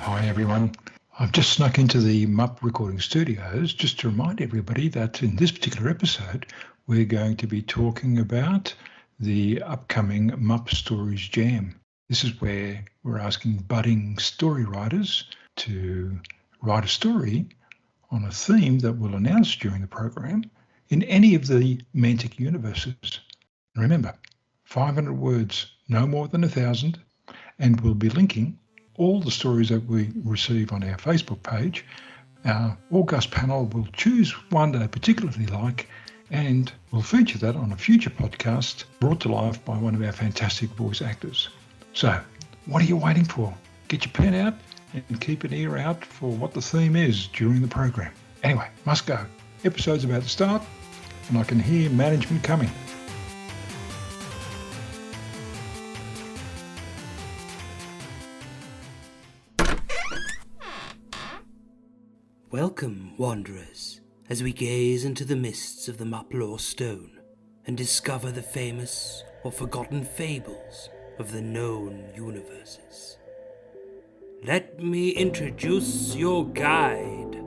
Hi everyone. I've just snuck into the MUP recording studios just to remind everybody that in this particular episode we're going to be talking about the upcoming MUP Stories Jam. This is where we're asking budding story writers to write a story on a theme that we'll announce during the program in any of the Mantic Universes. And remember, 500 words, no more than 1,000, and we'll be linking all the stories that we receive on our Facebook page. Our August panel will choose one they particularly like, and we'll feature that on a future podcast brought to life by one of our fantastic voice actors. So, what are you waiting for? Get your pen out and keep an ear out for what the theme is during the program. Anyway, must go. Episode's about to start, and I can hear management coming. Welcome, wanderers, as we gaze into the mists of the MUPLore stone and discover the famous or forgotten fables of the known universes. Let me introduce your guide.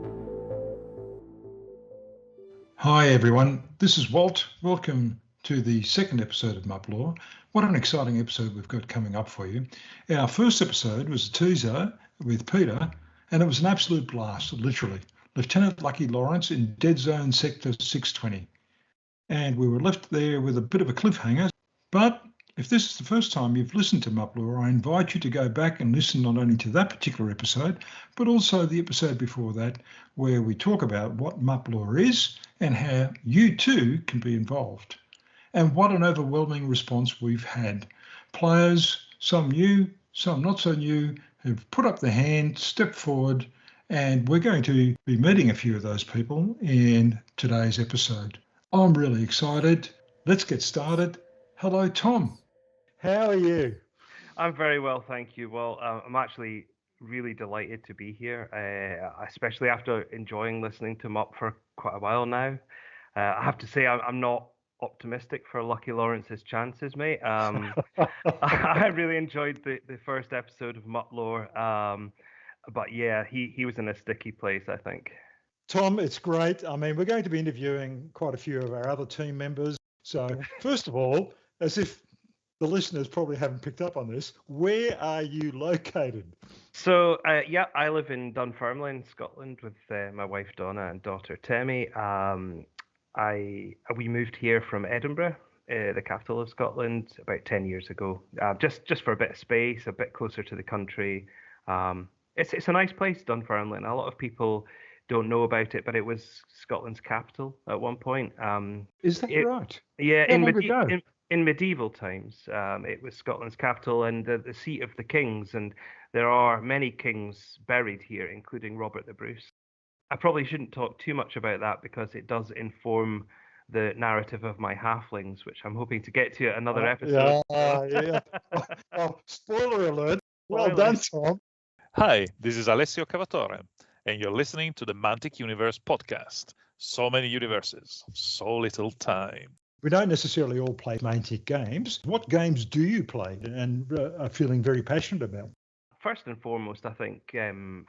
Hi everyone, this is Walt. Welcome to the second episode of MUPLore. What an exciting episode we've got coming up for you. Our first episode was a teaser with Peter, and it was an absolute blast, literally. Lieutenant Lucky Lawrence in Dead Zone Sector 620. And we were left there with a bit of a cliffhanger. But if this is the first time you've listened to MUPLore, I invite you to go back and listen not only to that particular episode, but also the episode before that, where we talk about what MUPLore is and how you too can be involved. And what an overwhelming response we've had. Players, some new, some not so new, have put up their hand, stepped forward, and we're going to be meeting a few of those people in today's episode. I'm really excited. Let's get started. Hello, Tom. How are you? I'm very well, thank you. Well, I'm actually really delighted to be here, especially after enjoying listening to MUP for quite a while now. I have to say I'm not optimistic for Lucky Lawrence's chances, mate. I really enjoyed the first episode of MUPLore, but yeah, he was in a sticky place, I think. Tom, it's great. I mean, we're going to be interviewing quite a few of our other team members. So first of all, as if the listeners probably haven't picked up on this, where are you located? So, I live in Dunfermline, Scotland, with my wife Donna and daughter Temi. We moved here from Edinburgh, the capital of Scotland, about 10 years ago, just for a bit of space, a bit closer to the country. It's a nice place, Dunfermline. A lot of people don't know about it, but it was Scotland's capital at one point. Is that right? Yeah, in medieval times, it was Scotland's capital and the seat of the kings, and there are many kings buried here, including Robert the Bruce. I probably shouldn't talk too much about that because it does inform the narrative of my halflings, which I'm hoping to get to at another episode. Yeah. Oh, spoiler alert. Well done, Tom. Hi, this is Alessio Cavatore, and you're listening to the Mantic Universe Podcast. So many universes, so little time. We don't necessarily all play Mantic games. What games do you play and are feeling very passionate about? First and foremost, I think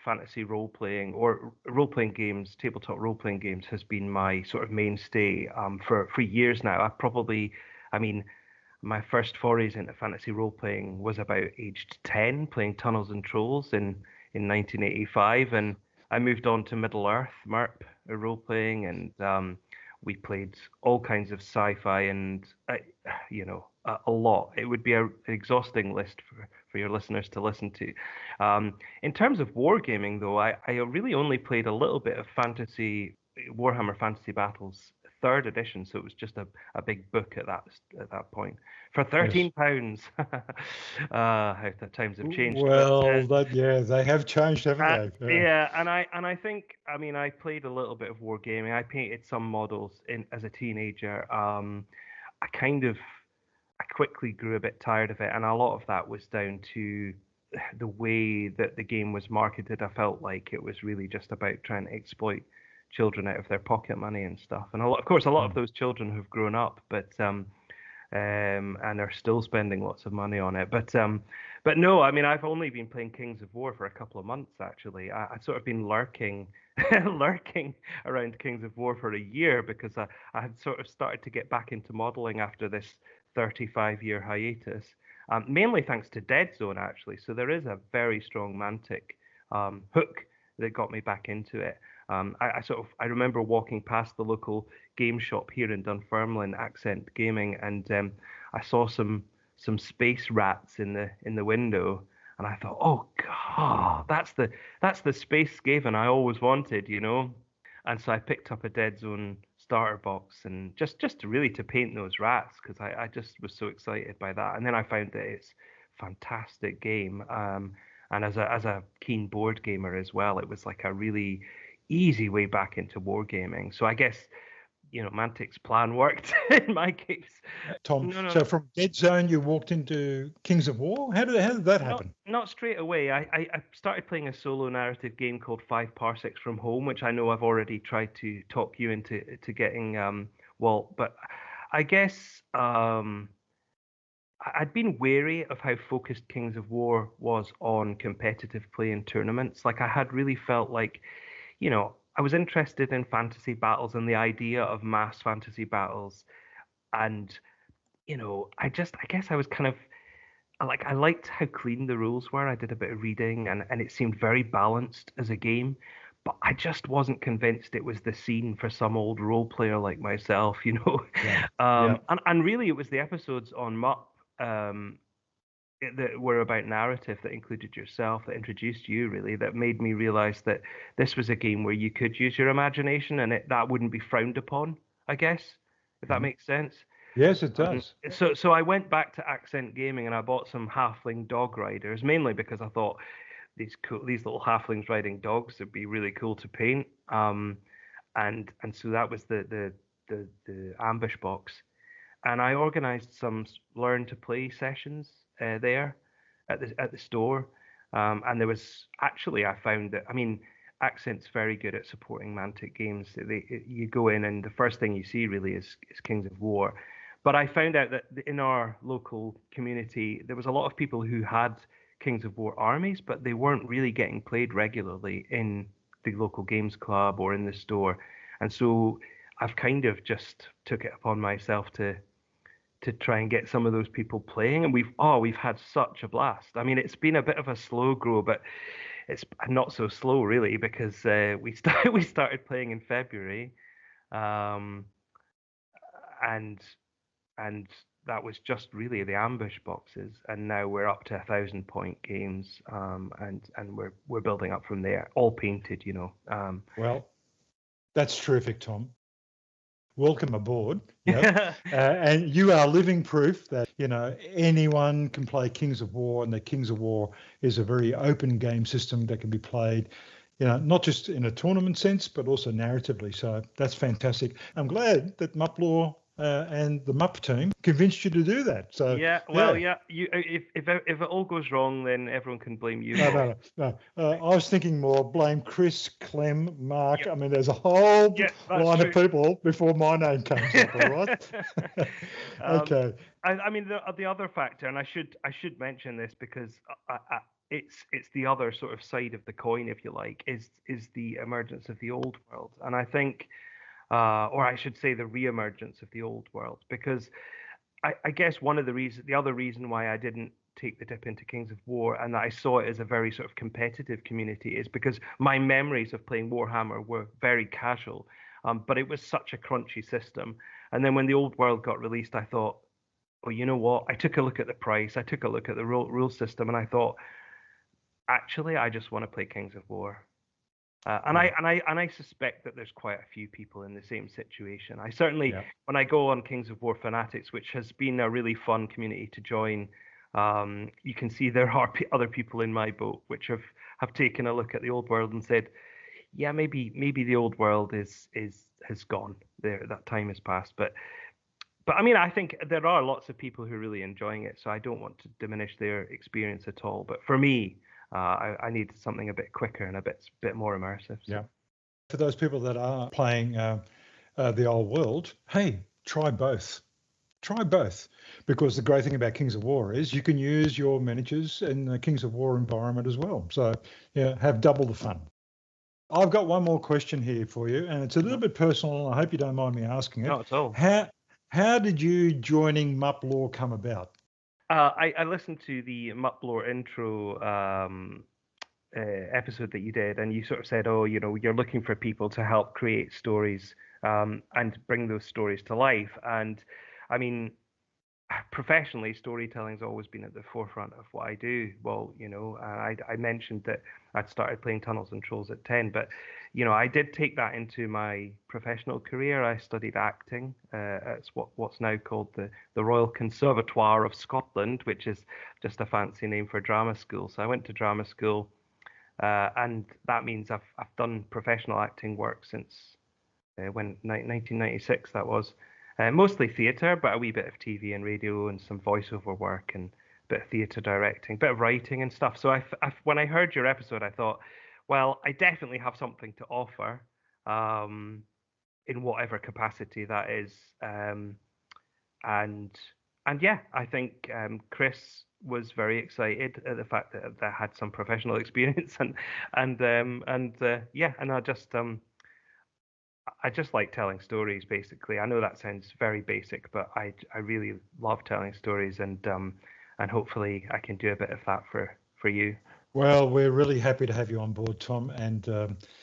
fantasy role-playing or role-playing games, tabletop role-playing games has been my sort of mainstay for years now. My first forays into fantasy role-playing was about aged 10, playing Tunnels and Trolls in 1985, and I moved on to Middle-earth, MUP role-playing, and we played all kinds of sci-fi and, a lot. It would be an exhausting list for your listeners to listen to. In terms of wargaming, though, I really only played a little bit of Warhammer Fantasy Battles 3rd edition, so it was just a big book at that point for £13. How the times have changed. Well, they have changed, haven't they? Yeah, and I think I played a little bit of wargaming. I painted some models as a teenager. I quickly grew a bit tired of it, and a lot of that was down to the way that the game was marketed. I felt like it was really just about trying to exploit children out of their pocket money and stuff. And of course, a lot of those children have grown up, but and are still spending lots of money on it. But no, I mean, I've only been playing Kings of War for a couple of months, actually. I've sort of been lurking around Kings of War for a year because I had sort of started to get back into modeling after this 35-year hiatus, mainly thanks to Dead Zone, actually. So there is a very strong Mantic hook that got me back into it. I remember walking past the local game shop here in Dunfermline, Accent Gaming, and I saw some space rats in the window, and I thought, oh god, that's the space Skaven I always wanted, you know. And so I picked up a Dead Zone starter box and just to paint those rats because I just was so excited by that. And then I found that it's a fantastic game. And as a keen board gamer as well, it was like a really easy way back into wargaming. So I guess, you know, Mantic's plan worked in my case. Tom, so from Dead Zone, you walked into Kings of War? How did that happen? Not straight away. I started playing a solo narrative game called 5 Parsecs from Home, which I know I've already tried to talk you into getting, Walt. But I guess I'd been wary of how focused Kings of War was on competitive play in tournaments. Like I had really felt like, you know, I was interested in fantasy battles and the idea of mass fantasy battles. And, you know, I guess I was kind of like, I liked how clean the rules were. I did a bit of reading and it seemed very balanced as a game. But I just wasn't convinced it was the scene for some old role player like myself, you know. Yeah. And really, it was the episodes on MUP that were about narrative that included yourself, that introduced you, really, that made me realize that this was a game where you could use your imagination and that wouldn't be frowned upon, I guess, if that makes sense. Yes, it does. So I went back to Accent Gaming and I bought some halfling dog riders, mainly because I thought these little halflings riding dogs would be really cool to paint. And so that was the ambush box. And I organized some learn to play sessions there at the store. And there was actually, I found that, I mean, Accent's very good at supporting Mantic games. You go in and the first thing you see really is Kings of War. But I found out that in our local community, there was a lot of people who had Kings of War armies, but they weren't really getting played regularly in the local games club or in the store. And so I've kind of just took it upon myself to try and get some of those people playing, and we've had such a blast. I mean, it's been a bit of a slow grow, but it's not so slow really because we started playing in February, and that was just really the ambush boxes, and now we're up to 1,000-point games, and we're building up from there, all painted, you know. Well, that's terrific, Tom. Welcome aboard. Yep. And you are living proof that, you know, anyone can play Kings of War, and the Kings of War is a very open game system that can be played, you know, not just in a tournament sense, but also narratively. So that's fantastic. I'm glad that MUPLore and the MUP team convinced you to do that. So yeah, well, yeah. You, if it all goes wrong, then everyone can blame you. No. I was thinking more blame Chris, Clem, Mark. Yep. I mean, there's a whole line of people before my name comes up. All right. Okay. I mean, the other factor, and I should mention this because it's the other sort of side of the coin, if you like, is the emergence of the old world, and I think. Or I should say the re-emergence of the old world, because I guess the other reason why I didn't take the dip into Kings of War and that I saw it as a very sort of competitive community is because my memories of playing Warhammer were very casual, but it was such a crunchy system. And then when the old world got released, I thought, well, you know what? I took a look at the price, I took a look at the rule system, and I thought, actually, I just want to play Kings of War. And I suspect that there's quite a few people in the same situation. I certainly, when I go on Kings of War Fanatics, which has been a really fun community to join, you can see there are other people in my boat which have taken a look at the old world and said, yeah, maybe the old world has gone there. That time has passed. But I mean, I think there are lots of people who are really enjoying it, so I don't want to diminish their experience at all. But for me, I need something a bit quicker and a bit more immersive. So. Yeah. For those people that are playing the old world, hey, try both. try both, because the great thing about Kings of War is you can use your miniatures in the Kings of War environment as well. So yeah, have double the fun. I've got one more question here for you, and it's a little bit personal, and I hope you don't mind me asking it. Not at all. How did you joining MUPLore come about? I listened to the MUPLore intro episode that you did, and you sort of said, oh, you're looking for people to help create stories and bring those stories to life. And I mean, professionally, storytelling's always been at the forefront of what I do. Well, I mentioned that I'd started playing Tunnels and Trolls at 10, but I did take that into my professional career. I studied acting at what's now called the Royal Conservatoire of Scotland, which is just a fancy name for drama school. So I went to drama school, and that means I've done professional acting work since 1996. That was. Mostly theatre, but a wee bit of TV and radio and some voiceover work and a bit of theatre directing, a bit of writing and stuff. So when I heard your episode, I thought, well, I definitely have something to offer in whatever capacity that is. And yeah, I think Chris was very excited at the fact that I had some professional experience and I just like telling stories, basically. I know that sounds very basic, but I really love telling stories, and hopefully I can do a bit of that for you. Well, we're really happy to have you on board, Tom, and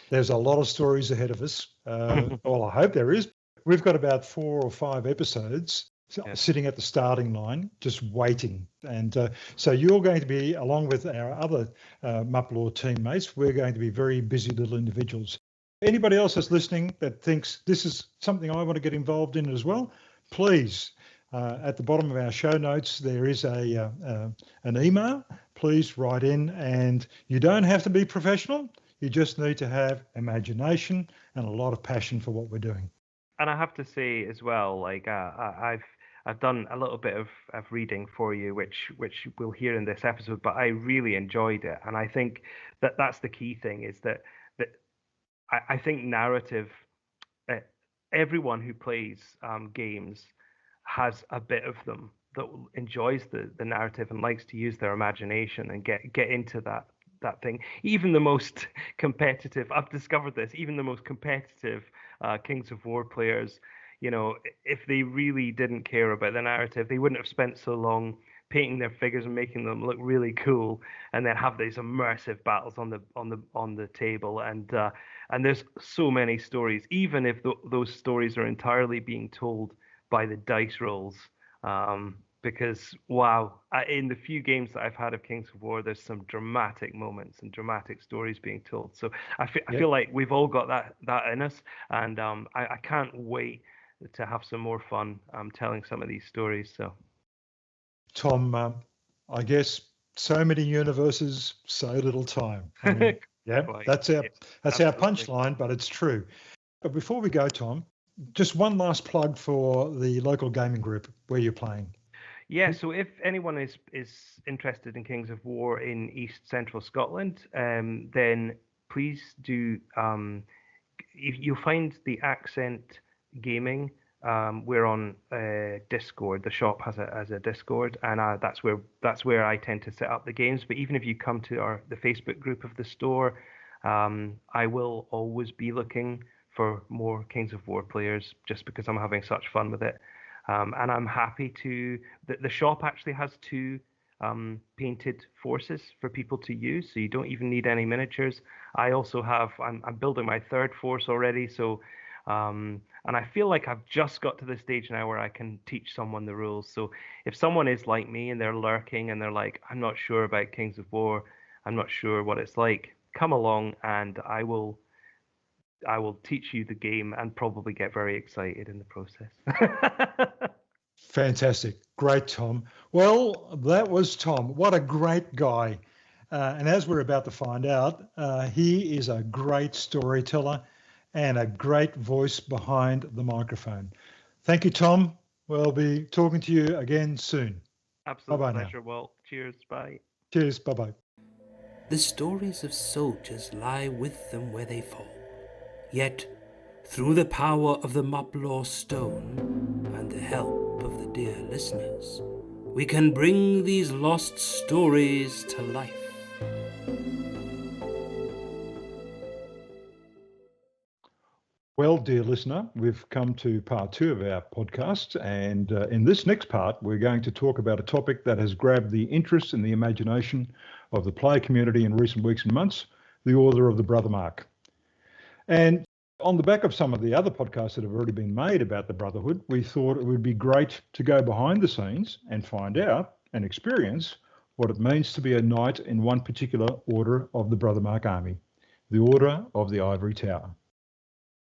there's a lot of stories ahead of us. Well, I hope there is. We've got about 4 or 5 episodes sitting at the starting line, just waiting. And so you're going to be, along with our other MUPLore teammates, we're going to be very busy little individuals. Anybody else that's listening that thinks this is something I want to get involved in as well, please, at the bottom of our show notes, there is an email. Please write in, and you don't have to be professional. You just need to have imagination and a lot of passion for what we're doing. And I have to say as well, like I've done a little bit of reading for you, which we'll hear in this episode, but I really enjoyed it. And I think that's the key thing, is that I think narrative, everyone who plays games has a bit of them that enjoys the narrative and likes to use their imagination and get into that thing. Even the most competitive, I've discovered this, even the most competitive Kings of War players, if they really didn't care about the narrative, they wouldn't have spent so long painting their figures and making them look really cool, and then have these immersive battles on the table. And there's so many stories, even if those stories are entirely being told by the dice rolls. Because wow, in the few games that I've had of Kings of War, there's some dramatic moments and dramatic stories being told. So I feel like we've all got that in us, and I can't wait to have some more fun telling some of these stories. So. Tom, I guess so many universes, so little time. I mean, yeah, that's our punchline, but it's true. But before we go, Tom, just one last plug for the local gaming group where you're playing. Yeah, so if anyone is interested in Kings of War in East Central Scotland, then please do. You'll find the Accent Gaming. We're on Discord. The shop has a Discord, and that's where I tend to set up the games. But even if you come to the Facebook group of the store, I will always be looking for more Kings of War players, just because I'm having such fun with it. And I'm happy to. The shop actually has 2 painted forces for people to use, so you don't even need any miniatures. I also have. I'm building my 3rd force already, so. And I feel like I've just got to the stage now where I can teach someone the rules. So if someone is like me and they're lurking and they're like, I'm not sure about Kings of War, I'm not sure what it's like, come along and I will teach you the game and probably get very excited in the process. Fantastic. Great, Tom. Well, that was Tom. What a great guy. And as we're about to find out, he is a great storyteller and a great voice behind the microphone. Thank you, Tom. We'll be talking to you again soon. Absolute pleasure, Walt. Cheers. Bye. Cheers. Bye-bye. The stories of soldiers lie with them where they fall. Yet, Through the power of the MUPLore stone and the help of the dear listeners, we can bring these lost stories to life. Well, dear listener, we've come to part 2 of our podcast, and in this next part, we're going to talk about a topic that has grabbed the interest and the imagination of the player community in recent weeks and months, the Order of the Brother Mark. And on the back of some of the other podcasts that have already been made about the Brotherhood, we thought it would be great to go behind the scenes and find out and experience what it means to be a knight in one particular Order of the Brother Mark army, the Order of the Ivory Tower.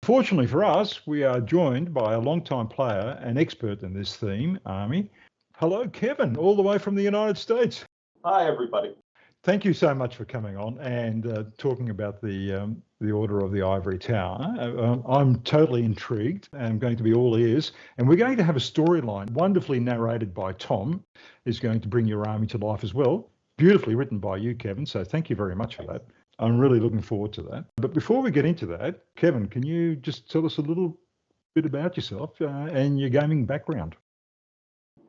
Fortunately for us, we are joined by a long-time player and expert in this theme, army. Hello, Kevin, all the way from the United States. Hi, everybody. Thank you so much for coming on and talking about the Order of the Ivory Tower. I'm totally intrigued. I'm going to be all ears. And we're going to have a storyline wonderfully narrated by Tom, who's going to bring your army to life as well. Beautifully written by you, Kevin. So thank you very much for that. I'm really looking forward to that. But before we get into that, Kevin, can you just tell us a little bit about yourself and your gaming background?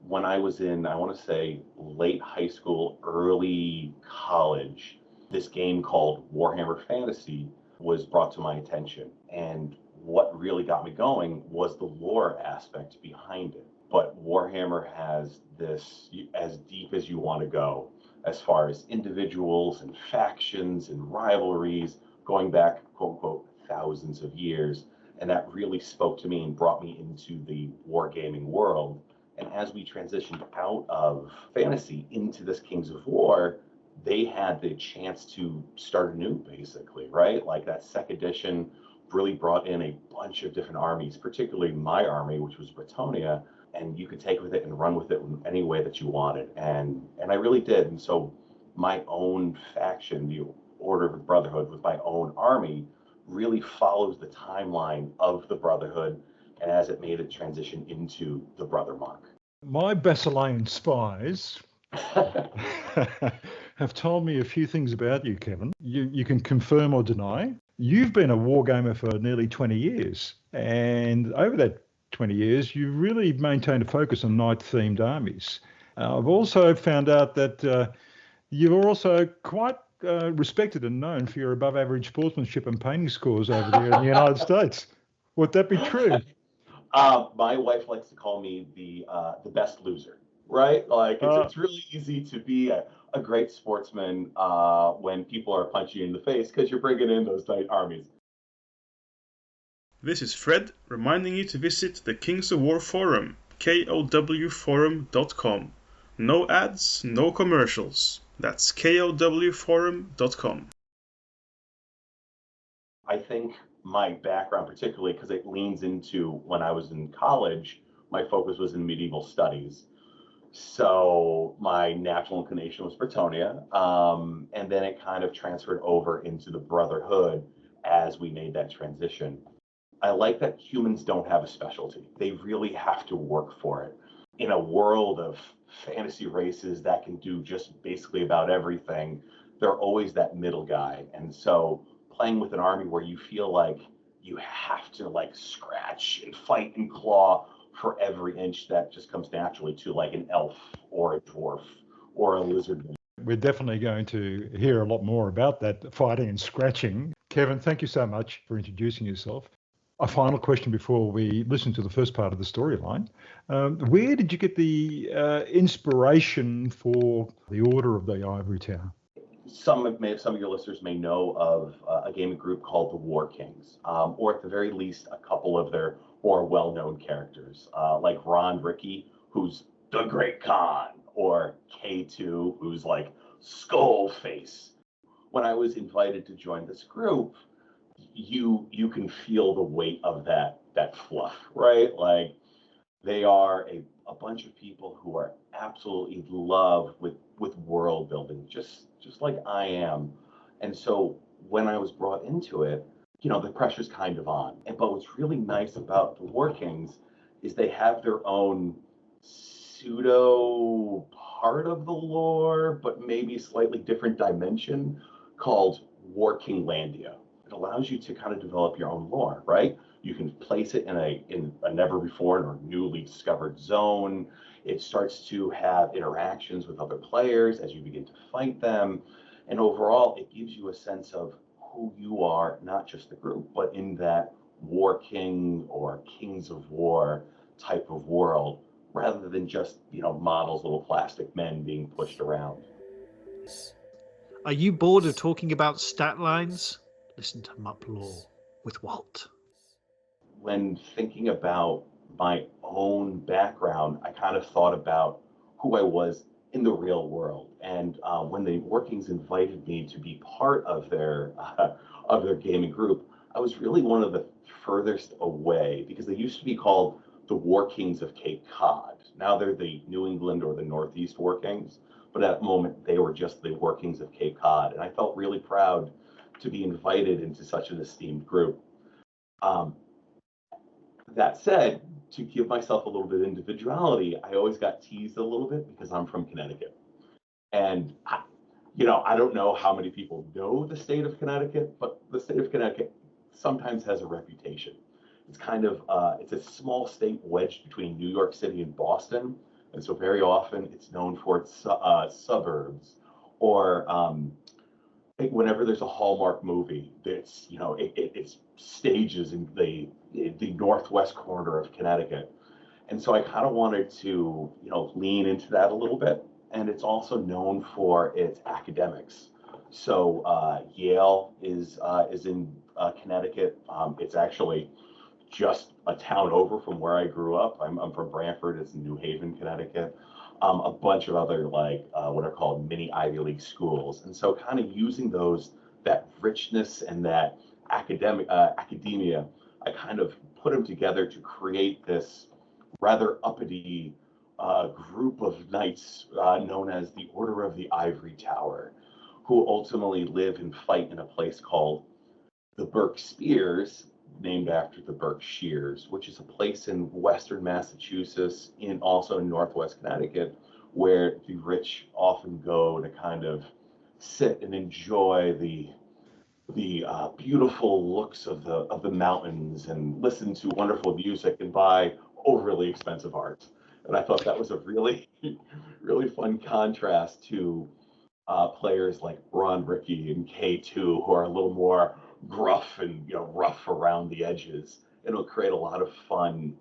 When I was in, I want to say, late high school, early college, this game called Warhammer Fantasy was brought to my attention. And what really got me going was the lore aspect behind it. But Warhammer has this as deep as you want to go, as far as individuals and factions and rivalries going back, quote unquote, thousands of years. And that really spoke to me and brought me into the wargaming world. And as we transitioned out of fantasy into this Kings of War, they had the chance to start anew, basically, right? Like that second edition really brought in a bunch of different armies, particularly my army, which was Bretonnia, and you could take with it and run with it in any way that you wanted. And I really did. And so my own faction, the Order of the Brotherhood, with my own army, really follows the timeline of the Brotherhood and as it made a transition into the Brother Mark. My Basilean spies have told me a few things about you, Kevin. You can confirm or deny. You've been a wargamer for nearly 20 years. And over that 20 years, you've really maintained a focus on knight-themed armies. I've also found out that you're also quite respected and known for your above-average sportsmanship and painting scores over there in the United States. Would that be true? My wife likes to call me the best loser, right? Like it's really easy to be a great sportsman when people are punching you in the face because you're bringing in those knight armies. This is Fred, reminding you to visit the Kings of War forum, kowforum.com. No ads, no commercials. That's kowforum.com. I think my background, particularly because it leans into when I was in college, my focus was in medieval studies. So my natural inclination was Bretonnia, and then it kind of transferred over into the Brotherhood as we made that transition. I like that humans don't have a specialty. They really have to work for it. In a world of fantasy races that can do just basically about everything, they're always that middle guy. And so playing with an army where you feel like you have to like scratch and fight and claw for every inch, that just comes naturally to like an elf or a dwarf or a lizard. We're definitely going to hear a lot more about that fighting and scratching. Kevin, thank you so much for introducing yourself. A final question before we listen to the first part of the storyline. Where did you get the inspiration for the Order of the Ivory Tower? Some of your listeners may know of a gaming group called the War Kings, or at the very least, a couple of their more well-known characters, like Ron Ricky, who's the Great Khan, or K2, who's like Skullface. When I was invited to join this group, you can feel the weight of that fluff, right? Like they are a bunch of people who are absolutely in love with world building, just like I am. And so when I was brought into it, the pressure's kind of on. But what's really nice about the War Kings is they have their own pseudo part of the lore, but maybe slightly different dimension called War Kinglandia. It allows you to kind of develop your own lore, right? You can place it in a never before or newly discovered zone. It starts to have interactions with other players as you begin to fight them. And overall, it gives you a sense of who you are, not just the group, but in that war king or kings of war type of world, rather than just, models, little plastic men being pushed around. Are you bored of talking about stat lines? Listen to MUPLore with Walt. When thinking about my own background, I kind of thought about who I was in the real world. And when the Workings invited me to be part of their gaming group, I was really one of the furthest away, because they used to be called the War Kings of Cape Cod. Now they're the New England or the Northeast War Kings, but at that moment they were just the War Kings of Cape Cod. And I felt really proud to be invited into such an esteemed group. That said, to give myself a little bit of individuality, I always got teased a little bit because I'm from Connecticut. And, I don't know how many people know the state of Connecticut, but the state of Connecticut sometimes has a reputation. It's kind of, it's a small state wedged between New York City and Boston. And so very often it's known for its suburbs, or whenever there's a Hallmark movie, it's, it's stages in the northwest corner of Connecticut. And so I kind of wanted to, lean into that a little bit. And it's also known for its academics. So Yale is in Connecticut. It's actually just a town over from where I grew up. I'm from Branford. It's in New Haven, Connecticut. A bunch of other what are called mini Ivy League schools. And so kind of using that richness and that academia, I kind of put them together to create this rather uppity group of knights known as the Order of the Ivory Tower, who ultimately live and fight in a place called the Berk Spears, named after the Berkshires, which is a place in western Massachusetts, also in northwest Connecticut, where the rich often go to kind of sit and enjoy the beautiful looks of the mountains and listen to wonderful music and buy overly expensive art. And I thought that was a really, really fun contrast to players like Ron, Ricky, and K2, who are a little more gruff and rough around the edges. It'll create a lot of fun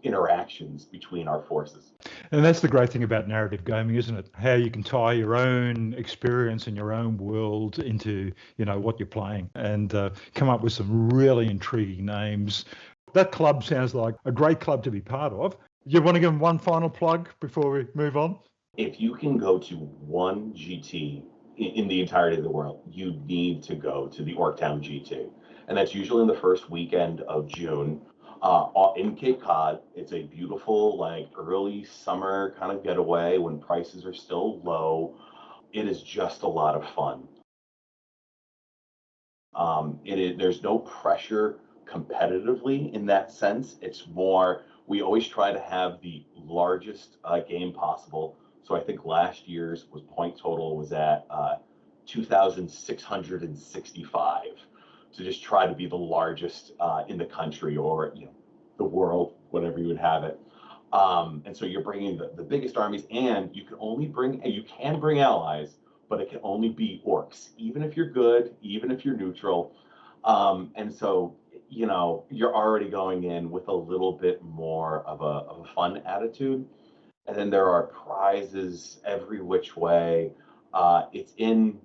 interactions between our forces. And that's the great thing about narrative gaming, isn't it? How you can tie your own experience and your own world into, what you're playing, and come up with some really intriguing names. That club sounds like a great club to be part of. You want to give them one final plug before we move on? If you can go to one GT in the entirety of the world, you need to go to the Orktown GT. And that's usually in the first weekend of June. In Cape Cod, it's a beautiful, early summer kind of getaway when prices are still low. It is just a lot of fun. There's no pressure competitively in that sense. It's more, we always try to have the largest game possible. So I think last year's point total was at 2,665. To just try to be the largest in the country, or the world, whatever you would have it. And so you're bringing the biggest armies, and you can bring allies, but it can only be orcs, even if you're good, even if you're neutral. And so you're already going in with a little bit more of a fun attitude. And then there are prizes every which way. It's in,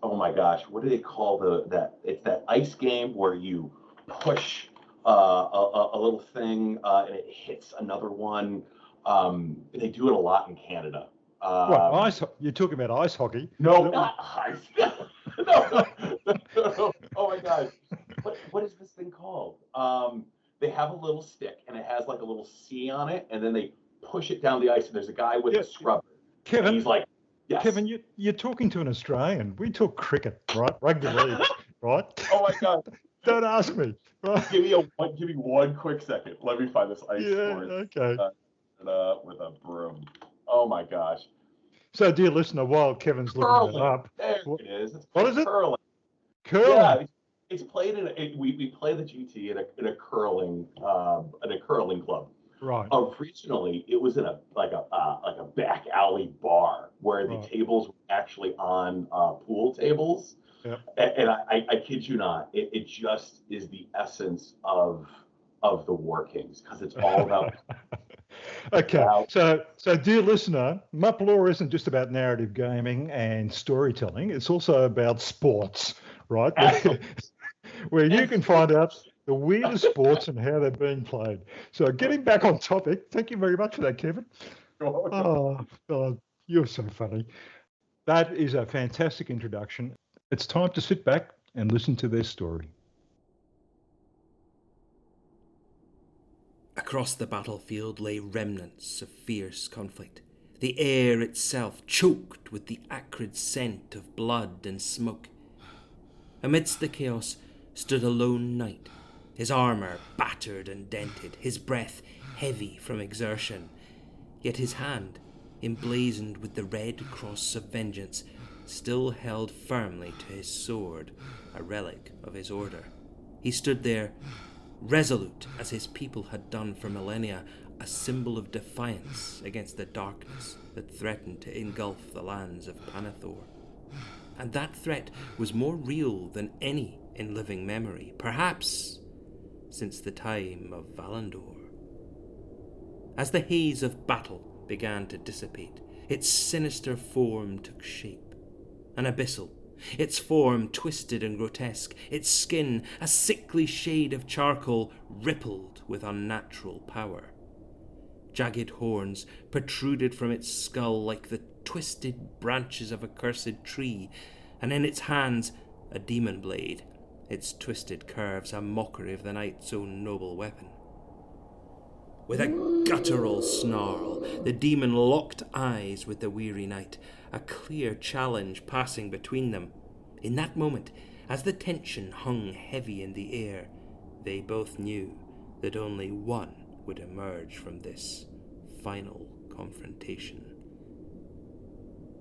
oh my gosh, what do they call it's that ice game where you push a little thing and it hits another one. They do it a lot in Canada. You're talking about ice hockey? No, not ice. No. Oh my gosh. What is this thing called? They have a little stick and it has a little C on it, and then they push it down the ice, and there's a guy with a scrubber. Kevin, he's like, yes. Kevin, you're talking to an Australian. We talk cricket, right? Rugby league, right? Oh my God. Don't ask me. Right? Give me one quick second. Let me find this ice sport. Okay. With a broom. Oh my gosh. So, dear listener, while Kevin's looking it up, there it is. What is it? Curling. Curling. Yeah, it's played we play the GT in a curling club. Right. Originally, it was in a back alley bar where the Right. tables were actually on pool tables. Yep. And I kid you not, it just is the essence of the War Kings, because it's all about. Okay, so dear listener, MUPLore isn't just about narrative gaming and storytelling. It's also about sports, right? Where you can find out the weirdest sports and how they're being played. So getting back on topic, thank you very much for that, Kevin. Oh, you're so funny. That is a fantastic introduction. It's time to sit back and listen to their story. Across the battlefield lay remnants of fierce conflict, the air itself choked with the acrid scent of blood and smoke. Amidst the chaos stood a lone knight, his armour battered and dented, his breath heavy from exertion, yet his hand, emblazoned with the red cross of vengeance, still held firmly to his sword, a relic of his order. He stood there, resolute as his people had done for millennia, a symbol of defiance against the darkness that threatened to engulf the lands of Pannithor. And that threat was more real than any in living memory, perhaps since the time of Valandor. As the haze of battle began to dissipate, its sinister form took shape, an abyssal, its form twisted and grotesque, its skin, a sickly shade of charcoal, rippled with unnatural power. Jagged horns protruded from its skull like the twisted branches of a cursed tree, and in its hands a demon blade, its twisted curves a mockery of the knight's own noble weapon. With a guttural snarl, the demon locked eyes with the weary knight, a clear challenge passing between them. In that moment, as the tension hung heavy in the air, they both knew that only one would emerge from this final confrontation.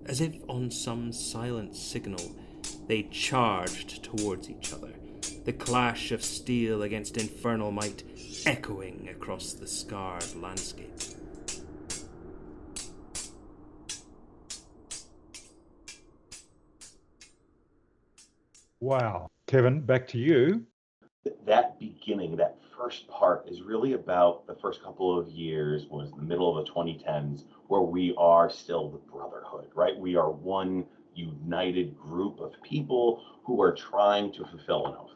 As if on some silent signal, they charged towards each other, the clash of steel against infernal might echoing across the scarred landscape. Wow. Kevin, back to you. That beginning, that first part, is really about the first couple of years, was the middle of the 2010s, where we are still the Brotherhood, right? We are one united group of people who are trying to fulfill an oath.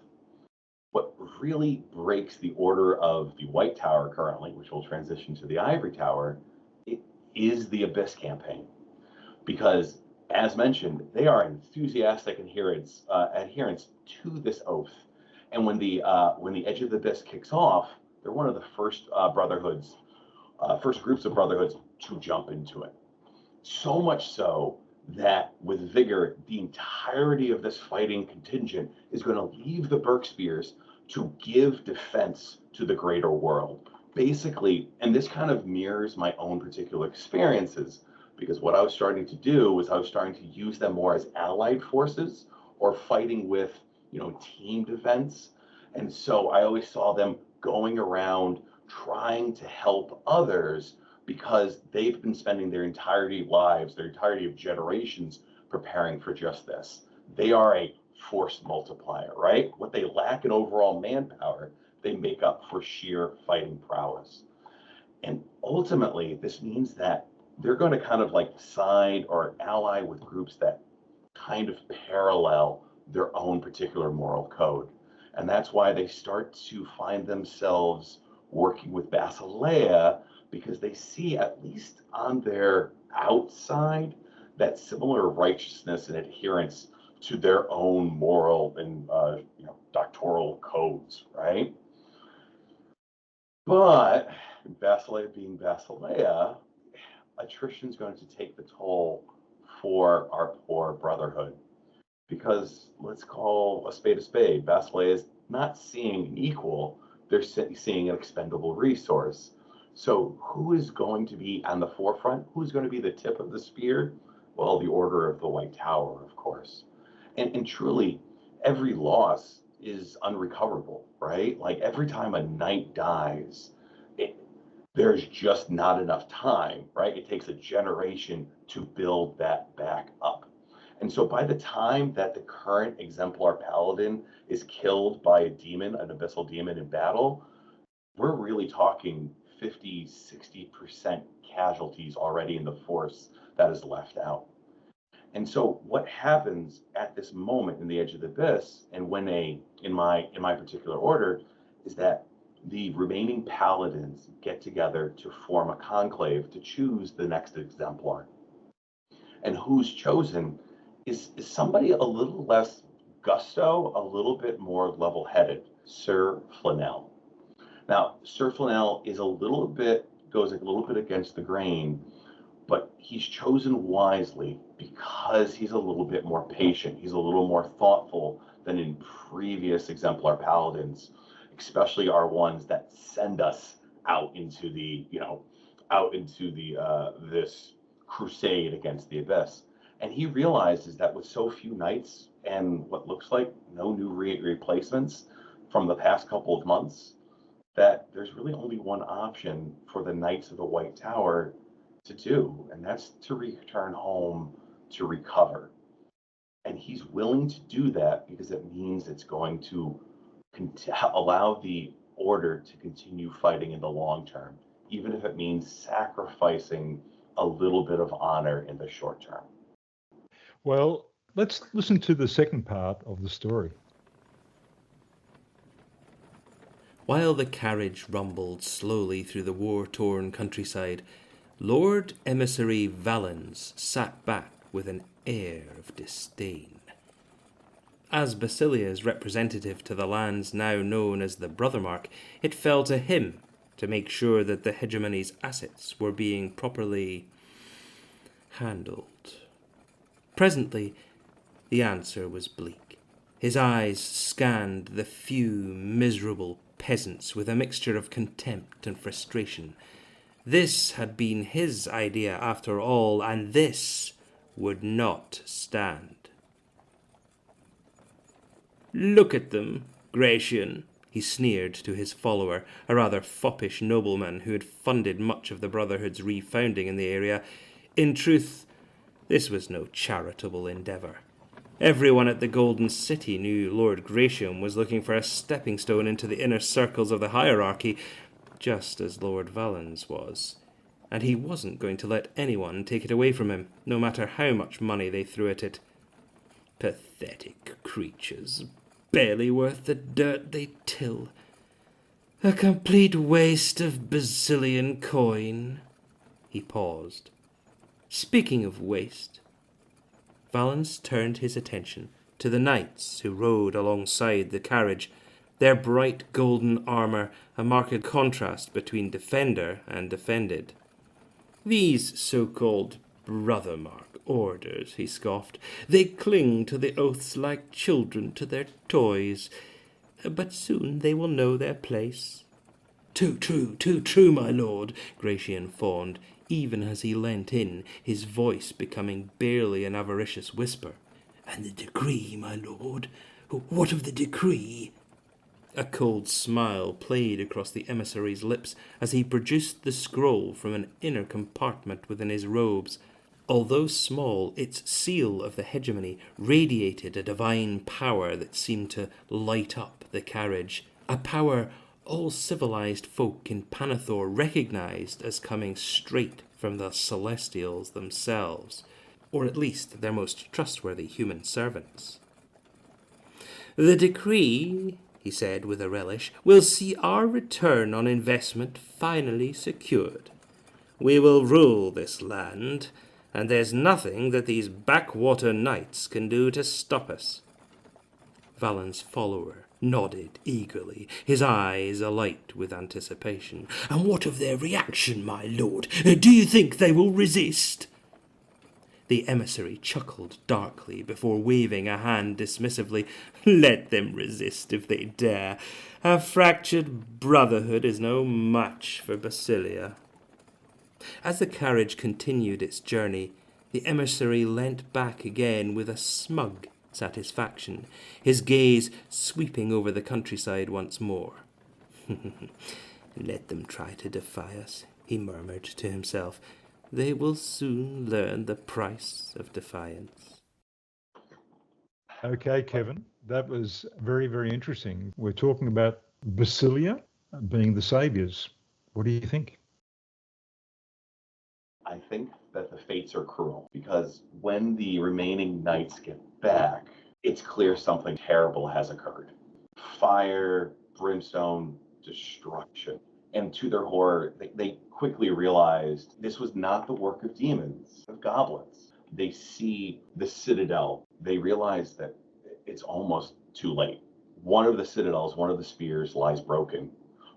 What really breaks the order of the White Tower currently, which will transition to the Ivory Tower, it is the Abyss campaign. Because, as mentioned, they are enthusiastic adherents to this oath. And when the Edge of the Abyss kicks off, they're one of the first first groups of brotherhoods to jump into it. So much so that with vigor, the entirety of this fighting contingent is going to leave the Berkspears to give defense to the greater world. Basically, and this kind of mirrors my own particular experiences, because what I was starting to do was I was starting to use them more as allied forces or fighting with, team defense. And so I always saw them going around trying to help others because they've been spending their entirety of generations preparing for just this. They are a force multiplier, right? What they lack in overall manpower, they make up for sheer fighting prowess. And ultimately, this means that they're going to kind of like side or ally with groups that kind of parallel their own particular moral code. And that's why they start to find themselves working with Basileia, because they see, at least on their outside, that similar righteousness and adherence to their own moral and doctoral codes, right? But Basileia being Basileia, attrition is going to take the toll for our poor Brotherhood. Because let's call a spade. Basileia is not seeing an equal, they're seeing an expendable resource. So who is going to be on the forefront? Who's going to be the tip of the spear? Well, the Order of the White Tower, of course. And truly, every loss is unrecoverable, right? Like every time a knight dies, there's just not enough time, right? It takes a generation to build that back up. And so by the time that the current exemplar paladin is killed by a demon, an abyssal demon in battle, we're really talking 50, 60% casualties already in the force that is left out. And so what happens at this moment in the Edge of the Abyss, and when in my particular order, is that the remaining paladins get together to form a conclave to choose the next exemplar. And who's chosen is somebody a little less gusto, a little bit more level-headed, Sir Flanell. Now, Sir Flanell goes a little bit against the grain, but he's chosen wisely because he's a little bit more patient. He's a little more thoughtful than in previous exemplar paladins, especially our ones that send us out into this crusade against the abyss. And he realizes that with so few knights and what looks like no new replacements from the past couple of months, that there's really only one option for the Knights of the White Tower to do, and that's to return home to recover. And he's willing to do that because it means it's going to allow the order to continue fighting in the long term, even if it means sacrificing a little bit of honor in the short term. Well, let's listen to the second part of the story. While the carriage rumbled slowly through the war-torn countryside, Lord Emissary Valens sat back with an air of disdain. As Basilia's representative to the lands now known as the Brothermark, it fell to him to make sure that the hegemony's assets were being properly handled. Presently, the answer was bleak. His eyes scanned the few miserable peasants with a mixture of contempt and frustration. This had been his idea after all, and this would not stand. "Look at them, Gratian," he sneered to his follower, a rather foppish nobleman who had funded much of the Brotherhood's refounding in the area. In truth, this was no charitable endeavour. Everyone at the Golden City knew Lord Gratian was looking for a stepping stone into the inner circles of the hierarchy, just as Lord Valens was. And he wasn't going to let anyone take it away from him, no matter how much money they threw at it. Pathetic creatures, barely worth the dirt they till. A complete waste of Basilian coin. He paused. Speaking of waste, Valens turned his attention to the knights who rode alongside the carriage, their bright golden armour a marked contrast between defender and defended. "These so-called Brothermark orders," he scoffed. "They cling to the oaths like children to their toys, but soon they will know their place." Too true, my lord," Gratian fawned, even as he leant in, his voice becoming barely an avaricious whisper. "And the decree, my lord? What of the decree?" A cold smile played across the emissary's lips as he produced the scroll from an inner compartment within his robes. Although small, its seal of the hegemony radiated a divine power that seemed to light up the carriage, a power all civilized folk in Pannithor recognized as coming straight from the Celestials themselves, or at least their most trustworthy human servants. "The decree," he said with a relish, "will see our return on investment finally secured. We will rule this land, and there's nothing that these backwater knights can do to stop us." Valens' follower nodded eagerly, his eyes alight with anticipation. "And what of their reaction, my lord? Do you think they will resist?" The emissary chuckled darkly before waving a hand dismissively. "Let them resist if they dare. A fractured brotherhood is no match for Basilia." As the carriage continued its journey, the emissary leant back again with a smug satisfaction, his gaze sweeping over the countryside once more. "Let them try to defy us," he murmured to himself. "They will soon learn the price of defiance." Okay, Kevin, that was very, very interesting. We're talking about Basilia being the saviors. What do you think? I think that the fates are cruel because when the remaining knights get back, it's clear something terrible has occurred. Fire, brimstone, destruction. And to their horror, they quickly realized this was not the work of demons, of goblins. They see the citadel. They realize that it's almost too late. One of the citadels, one of the spears lies broken.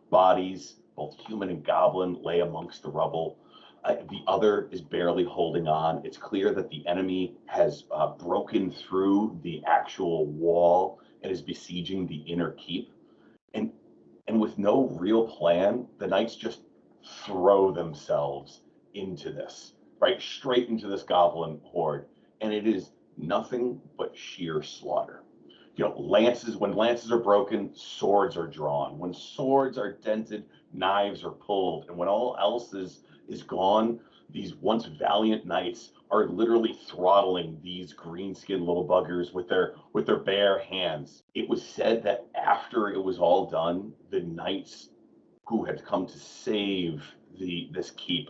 Bodies, both human and goblin, lay amongst the rubble. The other is barely holding on. It's clear that the enemy has broken through the actual wall and is besieging the inner keep. And with no real plan, the knights just throw themselves into this, right? Straight into this goblin horde. And it is nothing but sheer slaughter. You know, when lances are broken, swords are drawn. When swords are dented, knives are pulled. And when all else is gone, these once valiant knights are literally throttling these green-skinned little buggers with their bare hands. It was said that after it was all done, the knights who had come to save this keep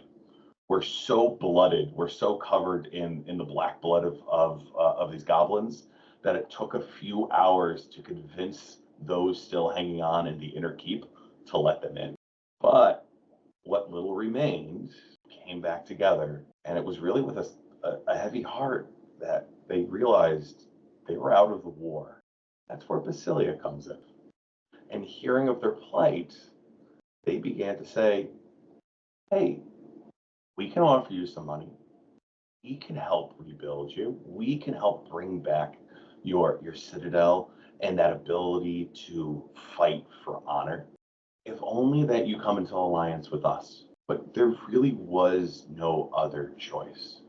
were so blooded, were so covered in the black blood of these goblins, that it took a few hours to convince those still hanging on in the inner keep to let them in. But what little remained came back together, and it was really with a heavy heart that they realized they were out of the war. That's where Basilia comes in. And hearing of their plight, they began to say, "Hey, we can offer you some money. We can help rebuild you. We can help bring back your citadel and that ability to fight for honor. If only that you come into alliance with us." But there really was no other choice.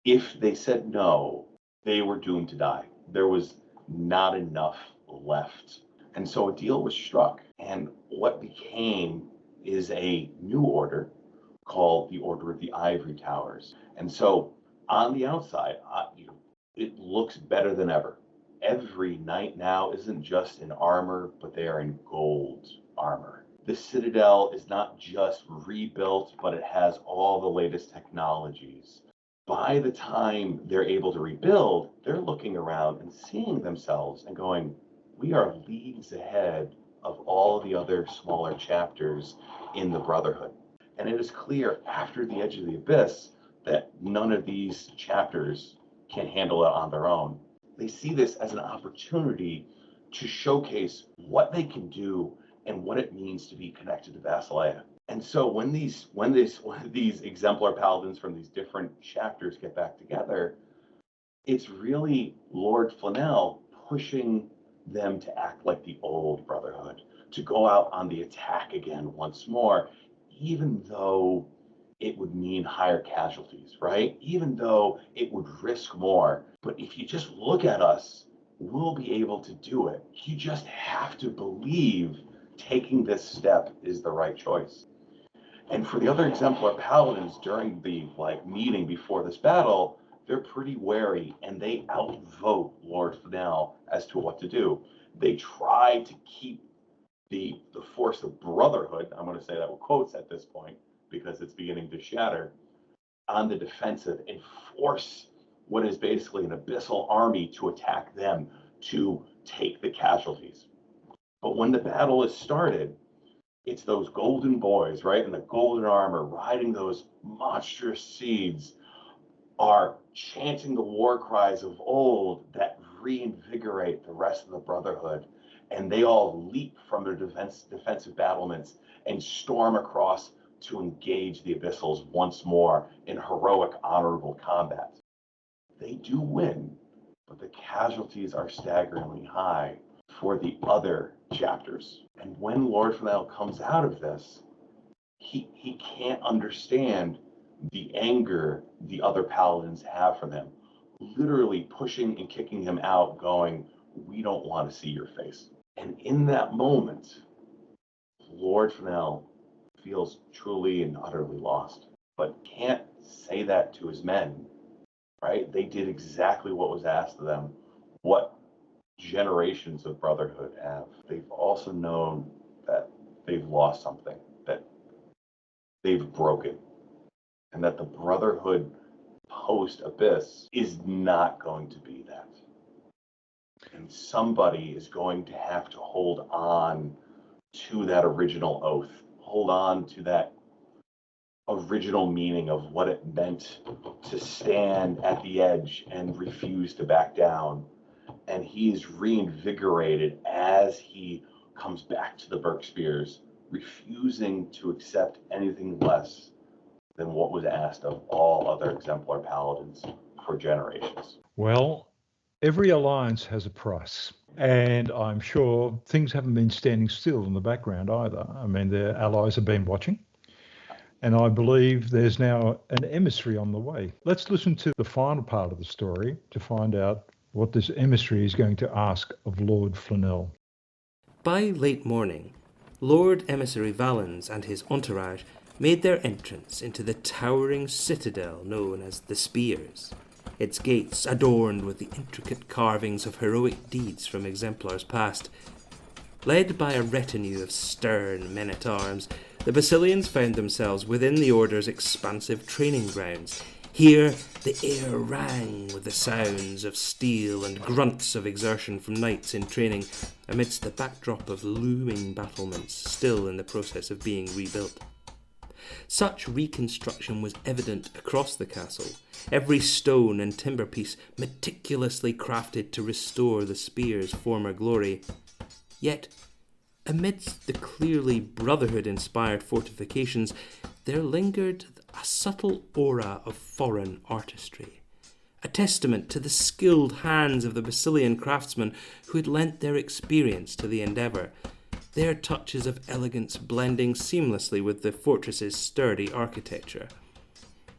If they said no, they were doomed to die. There was not enough left. And so a deal was struck. And what became is a new order called the Order of the Ivory Towers. And so on the outside, it looks better than ever. Every knight now isn't just in armor, but they are in gold armor. The citadel is not just rebuilt, but it has all the latest technologies. By the time they're able to rebuild, they're looking around and seeing themselves and going, we are leagues ahead of all the other smaller chapters in the Brotherhood. And it is clear after the Edge of the Abyss that none of these chapters can handle it on their own. They see this as an opportunity to showcase what they can do and what it means to be connected to Basilia. And so when these exemplar paladins from these different chapters get back together, it's really Lord Flanell pushing them to act like the old Brotherhood, to go out on the attack again once more, even though it would mean higher casualties, right? Even though it would risk more. But if you just look at us, we'll be able to do it. You just have to believe taking this step is the right choice. And for the other exemplar paladins during the meeting before this battle, they're pretty wary and they outvote Lord Flanell as to what to do. They try to keep the force of Brotherhood, I'm going to say that with quotes at this point because it's beginning to shatter, on the defensive and force what is basically an abyssal army to attack them, to take the casualties. But when the battle is started, it's those golden boys, right, in the golden armor, riding those monstrous steeds, are chanting the war cries of old that reinvigorate the rest of the Brotherhood. And they all leap from their defensive battlements and storm across to engage the Abyssals once more in heroic, honorable combat. They do win, but the casualties are staggeringly high for the other chapters. And when Lord Flanell comes out of this, he can't understand the anger the other paladins have from him. literally pushing and kicking him out, going, "We don't want to see your face." And in that moment, Lord Fennell feels truly and utterly lost, but can't say that to his men, right? They did exactly what was asked of them, what generations of Brotherhood have. They've also known that they've lost something, that they've broken, and that the Brotherhood post-Abyss is not going to be that. And somebody is going to have to hold on to that original oath, hold on to that original meaning of what it meant to stand at the edge and refuse to back down. And he is reinvigorated as he comes back to the Berkspears, refusing to accept anything less than what was asked of all other exemplar paladins for generations. Well, every alliance has a price. And I'm sure things haven't been standing still in the background either. I mean, their allies have been watching. And I believe there's now an emissary on the way. Let's listen to the final part of the story to find out what this emissary is going to ask of Lord Fennell. By late morning, Lord Emissary Valens and his entourage made their entrance into the towering citadel known as the Spears, its gates adorned with the intricate carvings of heroic deeds from exemplars past. Led by a retinue of stern men-at-arms, the Basilians found themselves within the Order's expansive training grounds. Here, the air rang with the sounds of steel and grunts of exertion from knights in training, amidst the backdrop of looming battlements still in the process of being rebuilt. Such reconstruction was evident across the castle, every stone and timber piece meticulously crafted to restore the Spear's former glory. Yet, amidst the clearly Brotherhood-inspired fortifications, there lingered a subtle aura of foreign artistry, a testament to the skilled hands of the Basilian craftsmen who had lent their experience to the endeavour, their touches of elegance blending seamlessly with the fortress's sturdy architecture.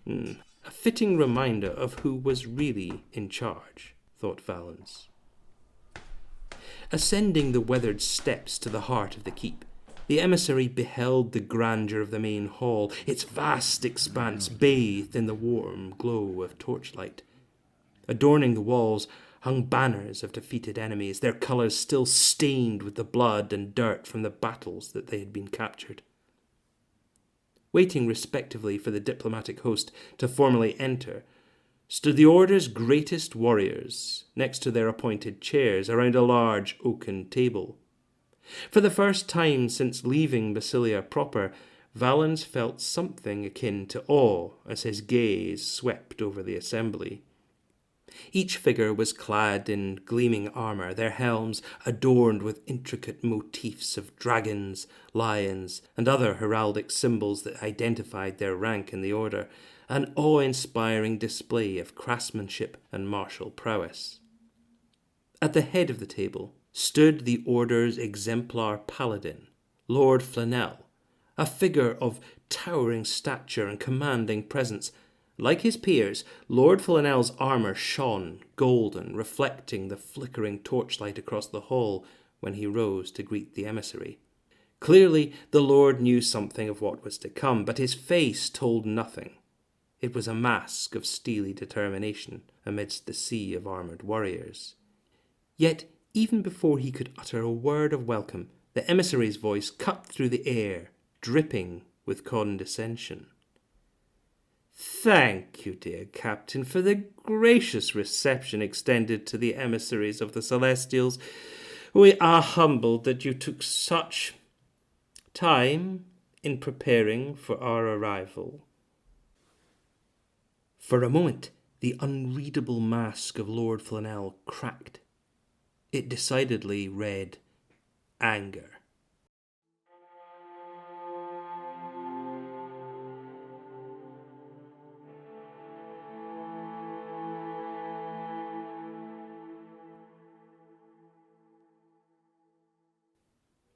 A fitting reminder of who was really in charge, thought Valens. Ascending the weathered steps to the heart of the keep, the emissary beheld the grandeur of the main hall, its vast expanse bathed in the warm glow of torchlight. Adorning the walls hung banners of defeated enemies, their colours still stained with the blood and dirt from the battles that they had been captured. Waiting respectively for the diplomatic host to formally enter, stood the Order's greatest warriors, next to their appointed chairs around a large oaken table. For the first time since leaving Basilia proper, Valens felt something akin to awe as his gaze swept over the assembly. Each figure was clad in gleaming armour, their helms adorned with intricate motifs of dragons, lions, and other heraldic symbols that identified their rank in the Order, an awe-inspiring display of craftsmanship and martial prowess. At the head of the table stood the Order's exemplar paladin, Lord Fennell, a figure of towering stature and commanding presence. Like his peers, Lord Fennell's armour shone golden, reflecting the flickering torchlight across the hall when he rose to greet the emissary. Clearly, the Lord knew something of what was to come, but his face told nothing. It was a mask of steely determination amidst the sea of armoured warriors. Yet, even before he could utter a word of welcome, the emissary's voice cut through the air, dripping with condescension. "Thank you, dear Captain, for the gracious reception extended to the emissaries of the Celestials. We are humbled that you took such time in preparing for our arrival." For a moment, the unreadable mask of Lord Fennell cracked. It decidedly read anger.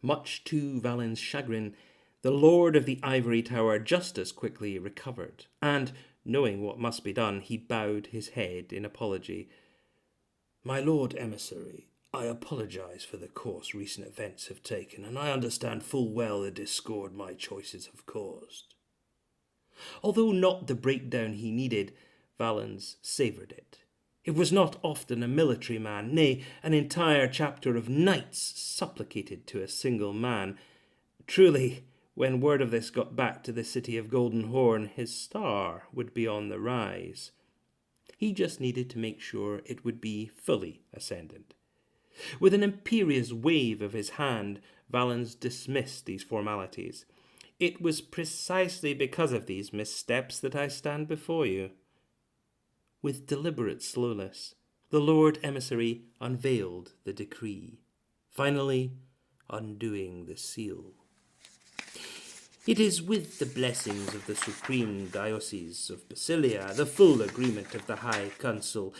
Much to Valen's chagrin, the Lord of the Ivory Tower just as quickly recovered, and, Knowing what must be done, he bowed his head in apology. "My Lord Emissary, I apologize for the course recent events have taken, and I understand full well the discord my choices have caused." Although not the breakdown he needed, Valens savoured it. It was not often a military man, nay, an entire chapter of knights supplicated to a single man. Truly, when word of this got back to the city of Golden Horn, his star would be on the rise. He just needed to make sure it would be fully ascendant. With an imperious wave of his hand, Valens dismissed these formalities. "It was precisely because of these missteps that I stand before you." With deliberate slowness, the Lord Emissary unveiled the decree, finally undoing the seal. "It is with the blessings of the Supreme Diocese of Basilia, the full agreement of the High Council,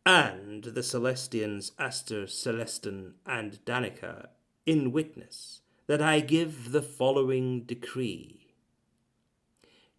and the Celestians Aster, Celestin, and Danica in witness, that I give the following decree.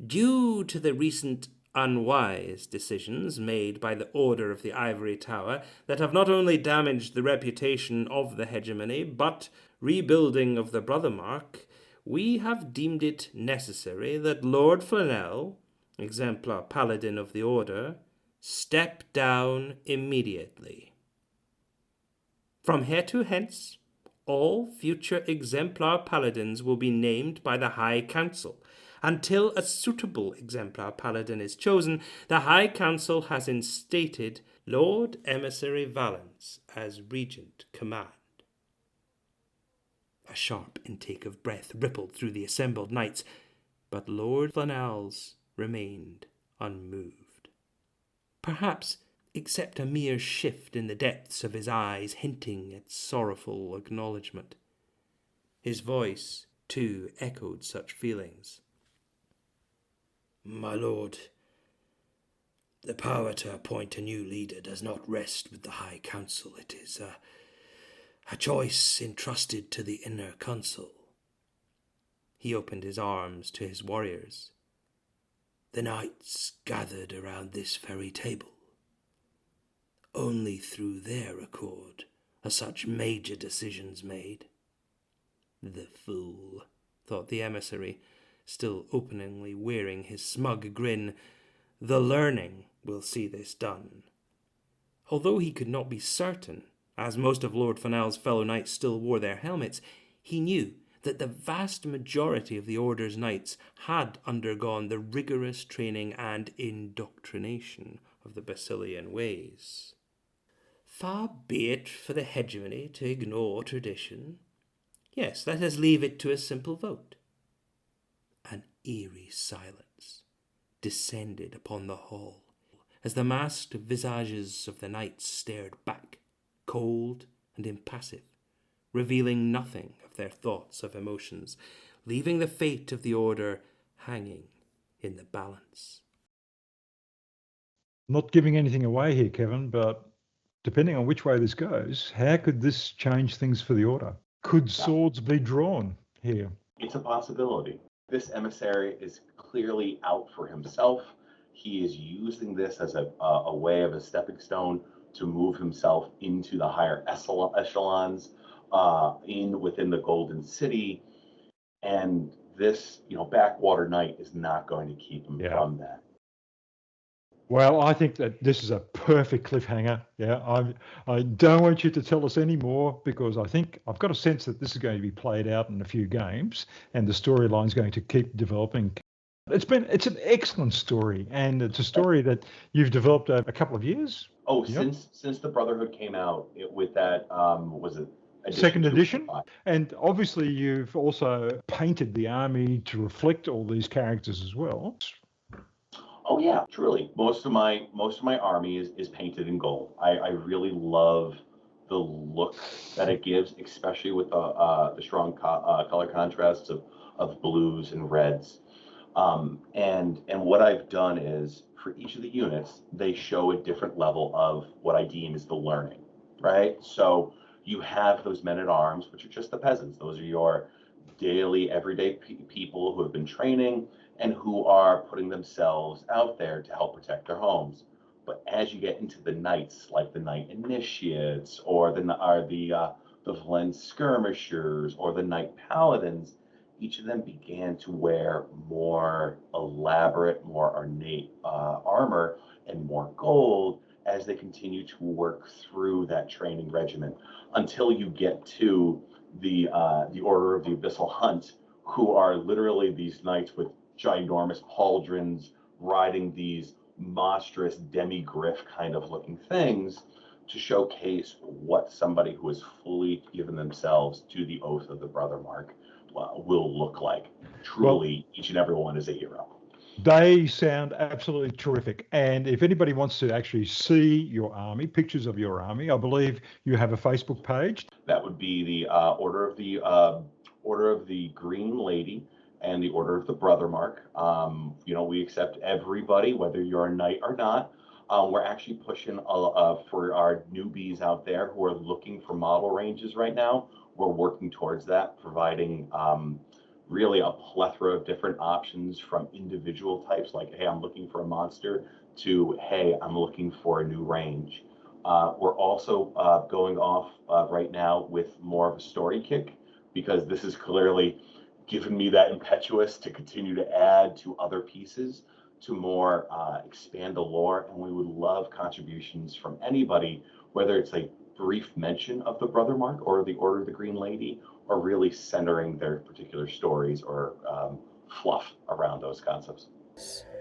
Due to the recent unwise decisions made by the Order of the Ivory Tower that have not only damaged the reputation of the hegemony, but rebuilding of the Brother Mark, we have deemed it necessary that Lord Flanell, exemplar paladin of the Order, step down immediately. From hereto hence, all future exemplar paladins will be named by the High Council. Until a suitable exemplar paladin is chosen, the High Council has instated Lord Emissary Valens as Regent Command." A sharp intake of breath rippled through the assembled knights, but Lord Flanell's remained unmoved. Perhaps except a mere shift in the depths of his eyes hinting at sorrowful acknowledgment. His voice, too, echoed such feelings. "My lord, the power to appoint a new leader does not rest with the High Council. It is a choice entrusted to the Inner Council." He opened his arms to his warriors. "The knights gathered around this very table. Only through their accord are such major decisions made." The fool, thought the emissary, still openly wearing his smug grin. The learning will see this done. Although he could not be certain, as most of Lord Flanell's fellow knights still wore their helmets, he knew that the vast majority of the Order's knights had undergone the rigorous training and indoctrination of the Basilian ways. Far be it for the hegemony to ignore tradition. Yes, let us leave it to a simple vote. An eerie silence descended upon the hall as the masked visages of the knights stared back, cold and impassive, revealing nothing of their thoughts of emotions, leaving the fate of the Order hanging in the balance. Not giving anything away here, Kevin, but depending on which way this goes, how could this change things for the Order? Could swords be drawn here? It's a possibility. This emissary is clearly out for himself. He is using this as a way of a stepping stone to move himself into the higher echelons within the Golden City. And this, backwater knight is not going to keep him from that. Well, I think that this is a perfect cliffhanger. Yeah, I don't want you to tell us any more because I think I've got a sense that this is going to be played out in a few games and the storyline's going to keep developing. It's an excellent story, and it's a story that you've developed over a couple of years. Oh, since the Brotherhood came out with that, was it second edition? And obviously you've also painted the army to reflect all these characters as well. Oh yeah, truly. Most of my army is painted in gold. I really love the look that it gives, especially with the strong color contrasts of blues and reds. And what I've done is for each of the units, they show a different level of what I deem is the learning, right? So you have those men-at-arms, which are just the peasants. Those are your daily, everyday people who have been training and who are putting themselves out there to help protect their homes. But as you get into the knights, like the Knight Initiates, or the Valen Skirmishers, or the Knight Paladins, each of them began to wear more elaborate, more ornate armor and more gold as they continue to work through that training regimen until you get to the Order of the Abyssal Hunt, who are literally these knights with ginormous pauldrons riding these monstrous demi-griff kind of looking things to showcase what somebody who has fully given themselves to the oath of the Brother Mark will look like. Truly, each and every one is a hero. They sound absolutely terrific. And if anybody wants to actually see your army, pictures of your army, I believe you have a Facebook page. That would be the Order of the Green Lady and the Order of the Brother Mark. We accept everybody, whether you're a knight or not. We're actually pushing for our newbies out there who are looking for model ranges right now. We're working towards that, providing really a plethora of different options from individual types, like, hey, I'm looking for a monster, to, hey, I'm looking for a new range. We're also going off right now with more of a story kick, because this is clearly given me that impetuous to continue to add to other pieces to more expand the lore. And we would love contributions from anybody, whether it's a brief mention of the Brother Mark or the Order of the Green Lady, or really centering their particular stories or fluff around those concepts.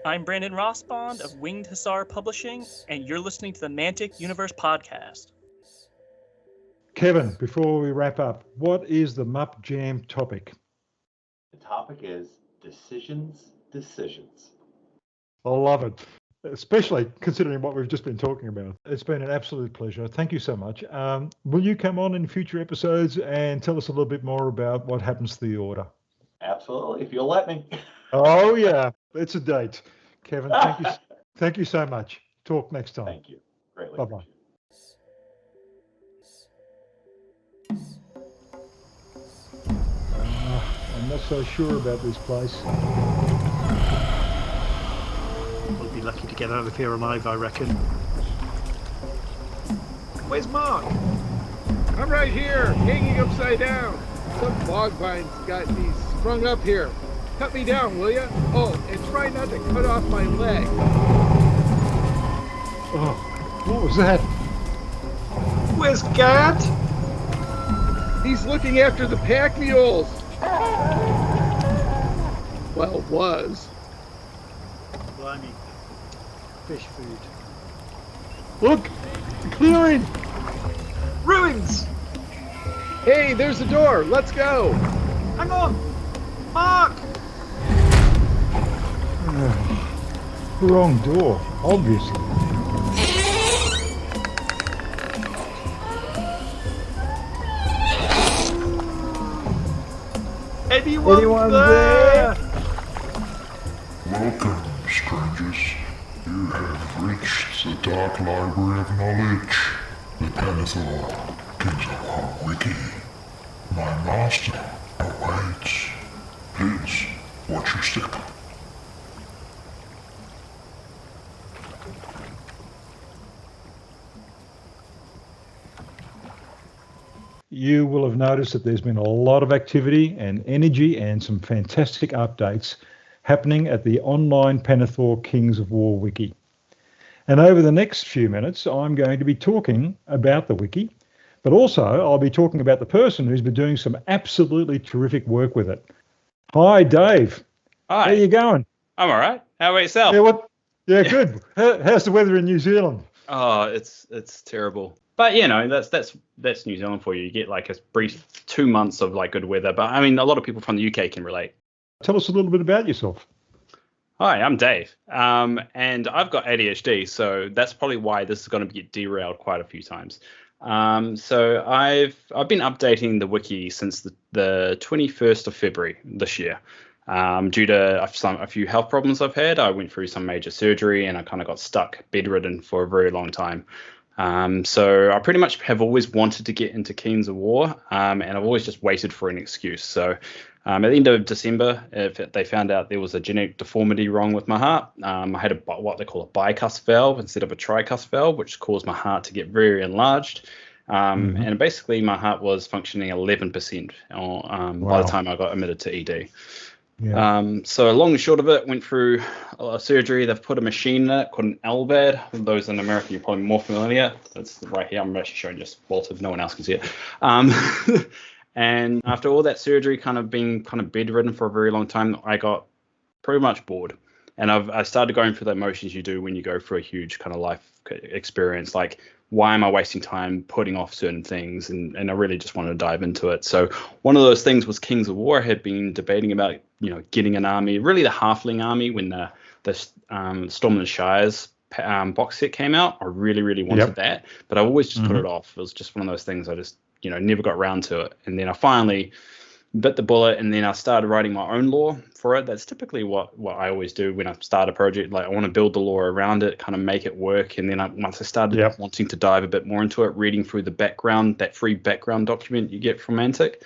I'm Brandon Rossbond of Winged Hussar Publishing, and you're listening to the Mantic Universe Podcast. Kevin, before we wrap up, what is the MUP Jam topic? The topic is decisions. I love it, especially considering what we've just been talking about. It's been an absolute pleasure. Thank you so much. Will you come on in future episodes and tell us a little bit more about what happens to the order? Absolutely, if you'll let me. Oh, yeah. It's a date. Kevin, thank you so much. Talk next time. Thank you. Greatly. Bye-bye. I'm not so sure about this place. We'll be lucky to get out of here alive, I reckon. Where's Mark? I'm right here, hanging upside down. Some bog vines got me sprung up here. Cut me down, will ya? Oh, and try not to cut off my leg. Oh, what was that? Where's Gad? He's looking after the pack mules. Well, was. Blimey. Fish food. Look! Clearing! Ruins! Hey, there's the door. Let's go. Hang on! Mark! Wrong door, obviously. Anyone there? Welcome, strangers. You have reached the Dark Library of Knowledge, the Pannithor, Kings of War Wiki. My master awaits. Please, watch your step. You will have noticed that there's been a lot of activity and energy and some fantastic updates happening at the online Pannithor Kings of War Wiki. And over the next few minutes, I'm going to be talking about the wiki, but also I'll be talking about the person who's been doing some absolutely terrific work with it. Hi, Dave. Hi. How you going? I'm all right. How about yourself? Yeah, good. How's the weather in New Zealand? Oh, it's terrible. But you know, that's New Zealand for you. You get like a brief 2 months of like good weather. But I mean, a lot of people from the UK can relate. Tell us a little bit about yourself. Hi, I'm Dave, and I've got ADHD, so that's probably why this is going to get derailed quite a few times. So I've been updating the wiki since the 21st of February this year. Due to a few health problems I've had, I went through some major surgery and I kind of got stuck bedridden for a very long time. So I pretty much have always wanted to get into Kings of War, and I've always just waited for an excuse. So at the end of December, if they found out there was a genetic deformity wrong with my heart, I had what they call a bicuspid valve instead of a tricuspid valve, which caused my heart to get very enlarged. And basically my heart was functioning 11% by the time I got admitted to ED. Yeah. So long and short of it, went through a surgery. They've put a machine in it called an LVAD. For those in America, you're probably more familiar. That's right here. I'm actually showing just Walt if no one else can see it. And after all that surgery, being bedridden for a very long time, I got pretty much bored. And I started going through the motions you do when you go through a huge kind of life experience, like, why am I wasting time putting off certain things? And I really just wanted to dive into it. So one of those things was Kings of War. I had been debating about, getting an army, really the Halfling army, when the Storm and the Shires box set came out. I really, really wanted that, but I always just put it off. It was just one of those things I just, never got around to it. And then I finally bit the bullet, and then I started writing my own lore for it. That's typically what I always do when I start a project. Like, I want to build the lore around it, kind of make it work. And then once I started wanting to dive a bit more into it, reading through the background, that free background document you get from Mantic,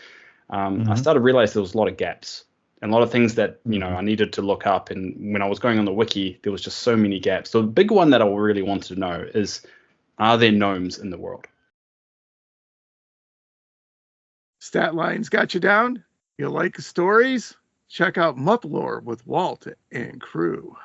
I started to realize there was a lot of gaps and a lot of things that, I needed to look up. And when I was going on the wiki, there was just so many gaps. So the big one that I really wanted to know is, are there gnomes in the world? Stat lines got you down? You like stories? Check out MUPLore with Walt and crew.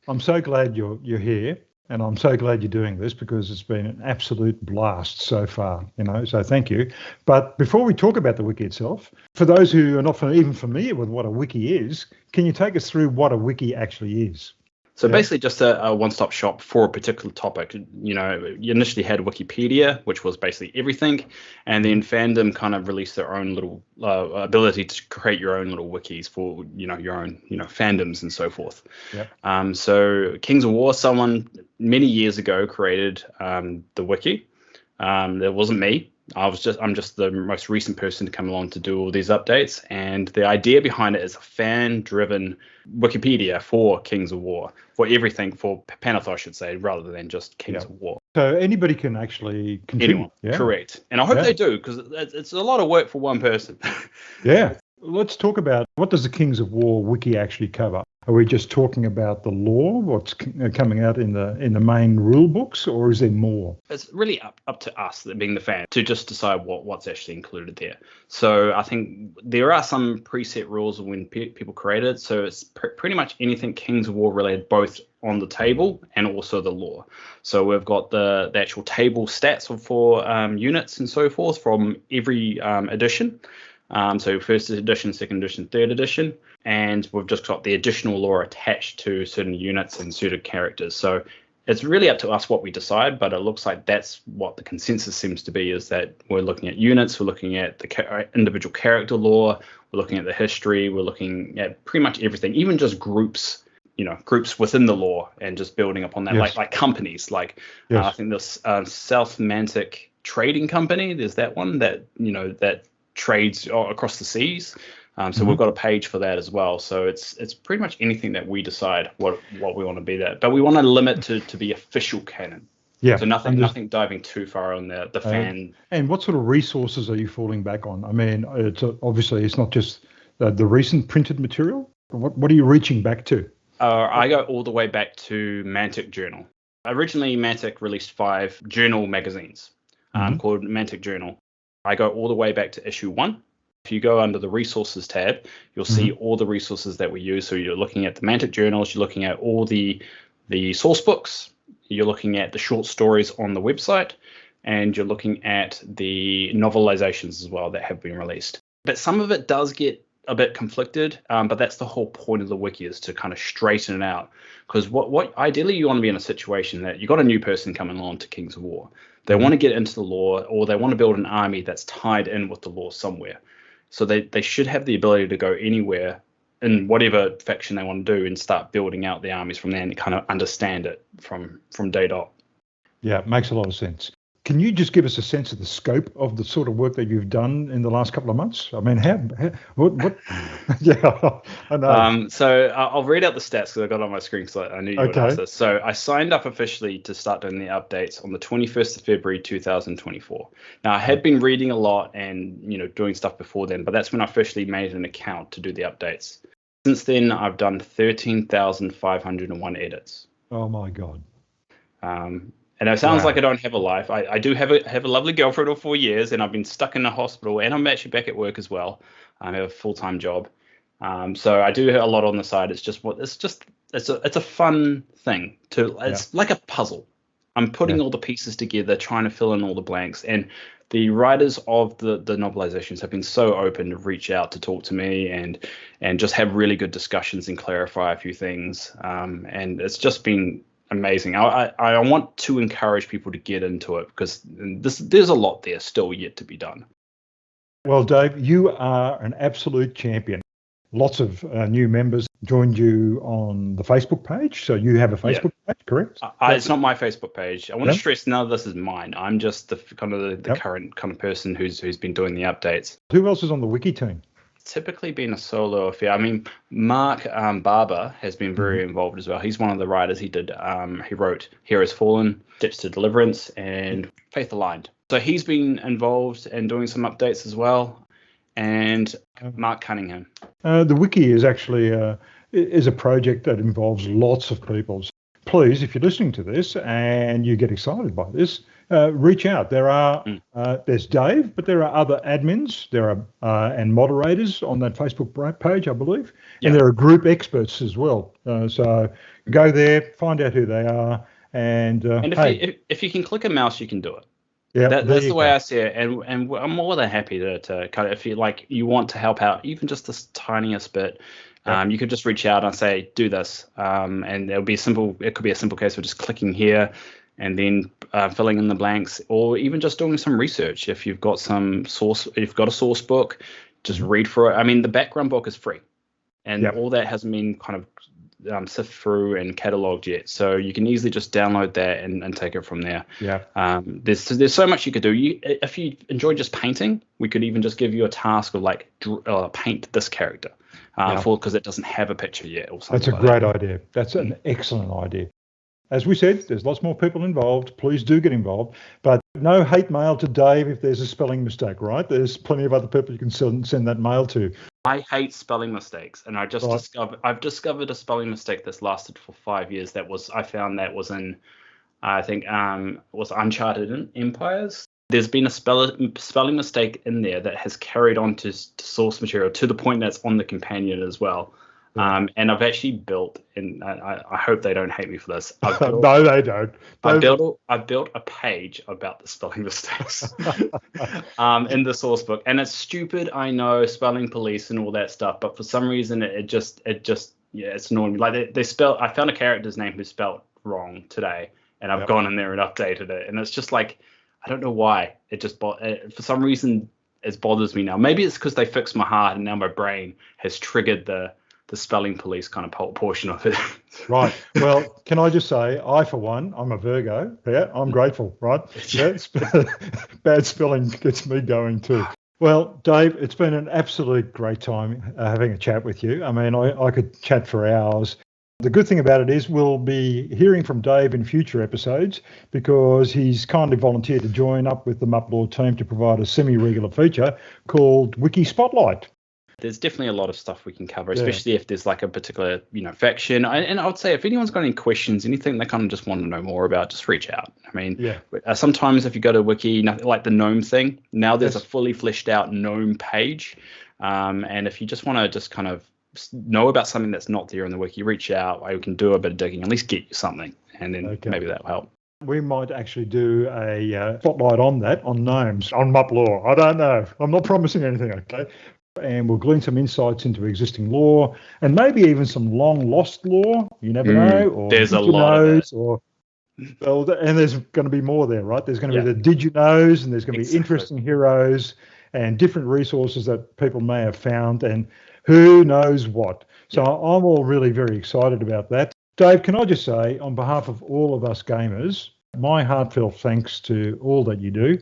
I'm so glad you're here, and I'm so glad you're doing this, because it's been an absolute blast so far, so thank you. But before we talk about the wiki itself, for those who are not even familiar with what a wiki is, can you take us through what a wiki actually is? So basically just a one-stop shop for a particular topic. You initially had Wikipedia, which was basically everything, and then fandom kind of released their own little ability to create your own little wikis for, your own, fandoms and so forth. Yep. So Kings of War, someone many years ago created the wiki. That wasn't me. I'm just the most recent person to come along to do all these updates, and the idea behind it is a fan-driven Wikipedia for Kings of War, for everything, for Pannithor, I should say, rather than just Kings of War. So anybody can actually contribute. Anyone, correct. And I hope they do, because it's a lot of work for one person. Yeah. Let's talk about, what does the Kings of War wiki actually cover? Are we just talking about the lore, what's coming out in the main rule books, or is there more? It's really up to us, being the fan, to just decide what's actually included there. So I think there are some preset rules when people create it. So it's pretty much anything Kings of War related, both on the table and also the lore. So we've got the actual table stats for units and so forth from every edition. So first edition, second edition, third edition, and we've just got the additional lore attached to certain units and certain characters. So it's really up to us what we decide, but it looks like that's what the consensus seems to be, is that we're looking at units, we're looking at the individual character lore, we're looking at the history, we're looking at pretty much everything, even just groups, groups within the lore, and just building upon that, like companies, like I think this South Mantic Trading Company, there's that one that, that trades across the seas. So we've got a page for that as well. So it's pretty much anything that we decide what we want to be that, but we want to limit to be official canon. Yeah. So nothing diving too far on the fan. And what sort of resources are you falling back on? I mean, obviously it's not just the recent printed material. What are you reaching back to? I go all the way back to Mantic Journal. Originally, Mantic released 5 journal magazines called Mantic Journal. I go all the way back to issue 1. If you go under the resources tab, you'll see all the resources that we use. So you're looking at the Mantic journals, you're looking at all the source books, you're looking at the short stories on the website, and you're looking at the novelizations as well that have been released. But some of it does get a bit conflicted, but that's the whole point of the wiki, is to kind of straighten it out. Because what ideally you want to be in a situation that you've got a new person coming along to Kings of War. They want to get into the lore, or they want to build an army that's tied in with the lore somewhere. So they should have the ability to go anywhere in whatever faction they want to do and start building out the armies from there and kind of understand it from day dot. Yeah, it makes a lot of sense. can you just give us a sense of the scope of the sort of work that you've done in the last couple of months? I mean, what? Yeah, I know. So I'll read out the stats because I got it on my screen because I knew you would ask this. So I signed up officially to start doing the updates on the 21st of February 2024. Now I had been reading a lot and doing stuff before then, but that's when I officially made an account to do the updates. Since then, I've done 13,501 edits. Oh my God. And it sounds like I don't have a life. I do have a lovely girlfriend of 4 years, and I've been stuck in the hospital, and I'm actually back at work as well. I have a full-time job, so I do a lot on the side. It's a fun thing it's like a puzzle. I'm putting all the pieces together, trying to fill in all the blanks, and the writers of the novelizations have been so open to reach out to talk to me and just have really good discussions and clarify a few things. And it's just been amazing. I want to encourage people to get into it because there's a lot there still yet to be done. Well, Dave, you are an absolute champion. Lots of new members joined you on the Facebook page. So you have a Facebook page, correct? It's not my Facebook page. I want to stress none of this is mine. I'm just the current kind of person who's been doing the updates. Who else is on the Wiki team? Typically been a solo affair. I mean, Mark Barber has been very involved as well. He's one of the writers. He wrote Heroes Fallen, Steps to Deliverance, and Faith Aligned. So he's been involved in doing some updates as well. And Mark Cunningham. The Wiki is actually is a project that involves lots of people. Please, if you're listening to this and you get excited by this, reach out. There's Dave, but there are other admins, and moderators on that Facebook page, I believe, and there are group experts as well. So go there, find out who they are, and if you can click a mouse, you can do it. Yeah, that's the way I see it, and I'm more than happy to kind of, if you want to help out, even just the tiniest bit. You could just reach out and say, do this, and it could be a simple case of just clicking here and then filling in the blanks, or even just doing some research. If you've got a source book, just read through it. I mean, the background book is free, and all that hasn't been kind of sift through and cataloged yet, so you can easily just download that and take it from there. There's so much you could do. If you enjoy just painting, we could even just give you a task of paint this character because it doesn't have a picture yet or something. That's a great idea. That's an excellent idea. As we said, there's lots more people involved. Please do get involved, but no hate mail to Dave if there's a spelling mistake, right? There's plenty of other people you can send that mail to. I hate spelling mistakes, and I've discovered a spelling mistake that's lasted for 5 years. I found that was in, I think, was Uncharted Empires. There's been a spelling mistake in there that has carried on to source material to the point that's on the companion as well. And I've actually built, and I hope they don't hate me for this. No, they don't. I built a page about the spelling mistakes in the source book, and it's stupid. I know, spelling police and all that stuff, but for some reason it's annoying me. Like I found a character's name who spelled wrong today, and I've gone in there and updated it, and it's just like, I don't know why. It just for some reason it bothers me now. Maybe it's because they fixed my heart, and now my brain has triggered the spelling police kind of portion of it. Right. Well, can I just say, I, for one, I'm a Virgo. Yeah, I'm grateful, right? Bad spelling gets me going too. Well, Dave, it's been an absolute great time having a chat with you. I mean, I could chat for hours. The good thing about it is we'll be hearing from Dave in future episodes because he's kindly volunteered to join up with the MUPLore team to provide a semi-regular feature called Wiki Spotlight. There's definitely a lot of stuff we can cover, especially if there's like a particular, faction. And I would say if anyone's got any questions, anything they kind of just want to know more about, just reach out. I mean, sometimes if you go to Wiki, like the gnome thing, now there's a fully fleshed out gnome page. And if you just want to just kind of know about something that's not there in the Wiki, reach out. We can do a bit of digging, at least get you something, and then maybe that will help. We might actually do a spotlight on gnomes, on MUPLore. I don't know. I'm not promising anything, okay? And we'll glean some insights into existing lore and maybe even some long lost lore. You never know. Or there's a lot of it. And there's going to be more there, right? There's going to be the did you knows, and there's going to be interesting heroes and different resources that people may have found, and who knows what. So I'm all really very excited about that. Dave, can I just say, on behalf of all of us gamers, My heartfelt thanks to all that you do.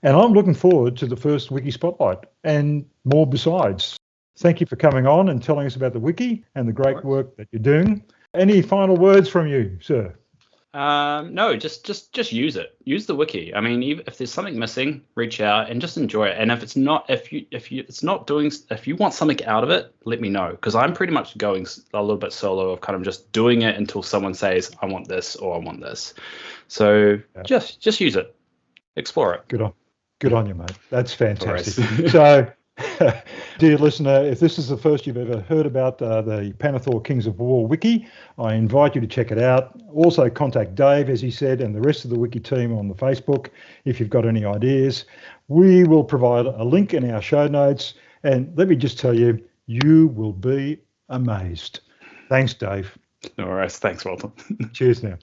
And I'm looking forward to the first Wiki Spotlight and more besides. Thank you for coming on and telling us about the Wiki and the great work that you're doing. Any final words from you, sir? No, just use it. Use the Wiki. I mean, if there's something missing, reach out and just enjoy it. And if it's not, if you want something out of it, let me know, because I'm pretty much going a little bit solo of kind of just doing it until someone says I want this or I want this. So just use it, explore it. Good on you, mate. That's fantastic. So, dear listener, if this is the first you've ever heard about the Pannithor Kings of War Wiki, I invite you to check it out. Also contact Dave, as he said, and the rest of the Wiki team on the Facebook if you've got any ideas. We will provide a link in our show notes, and let me just tell you, you will be amazed. Thanks, Dave. All right. Thanks, Walter. Cheers now.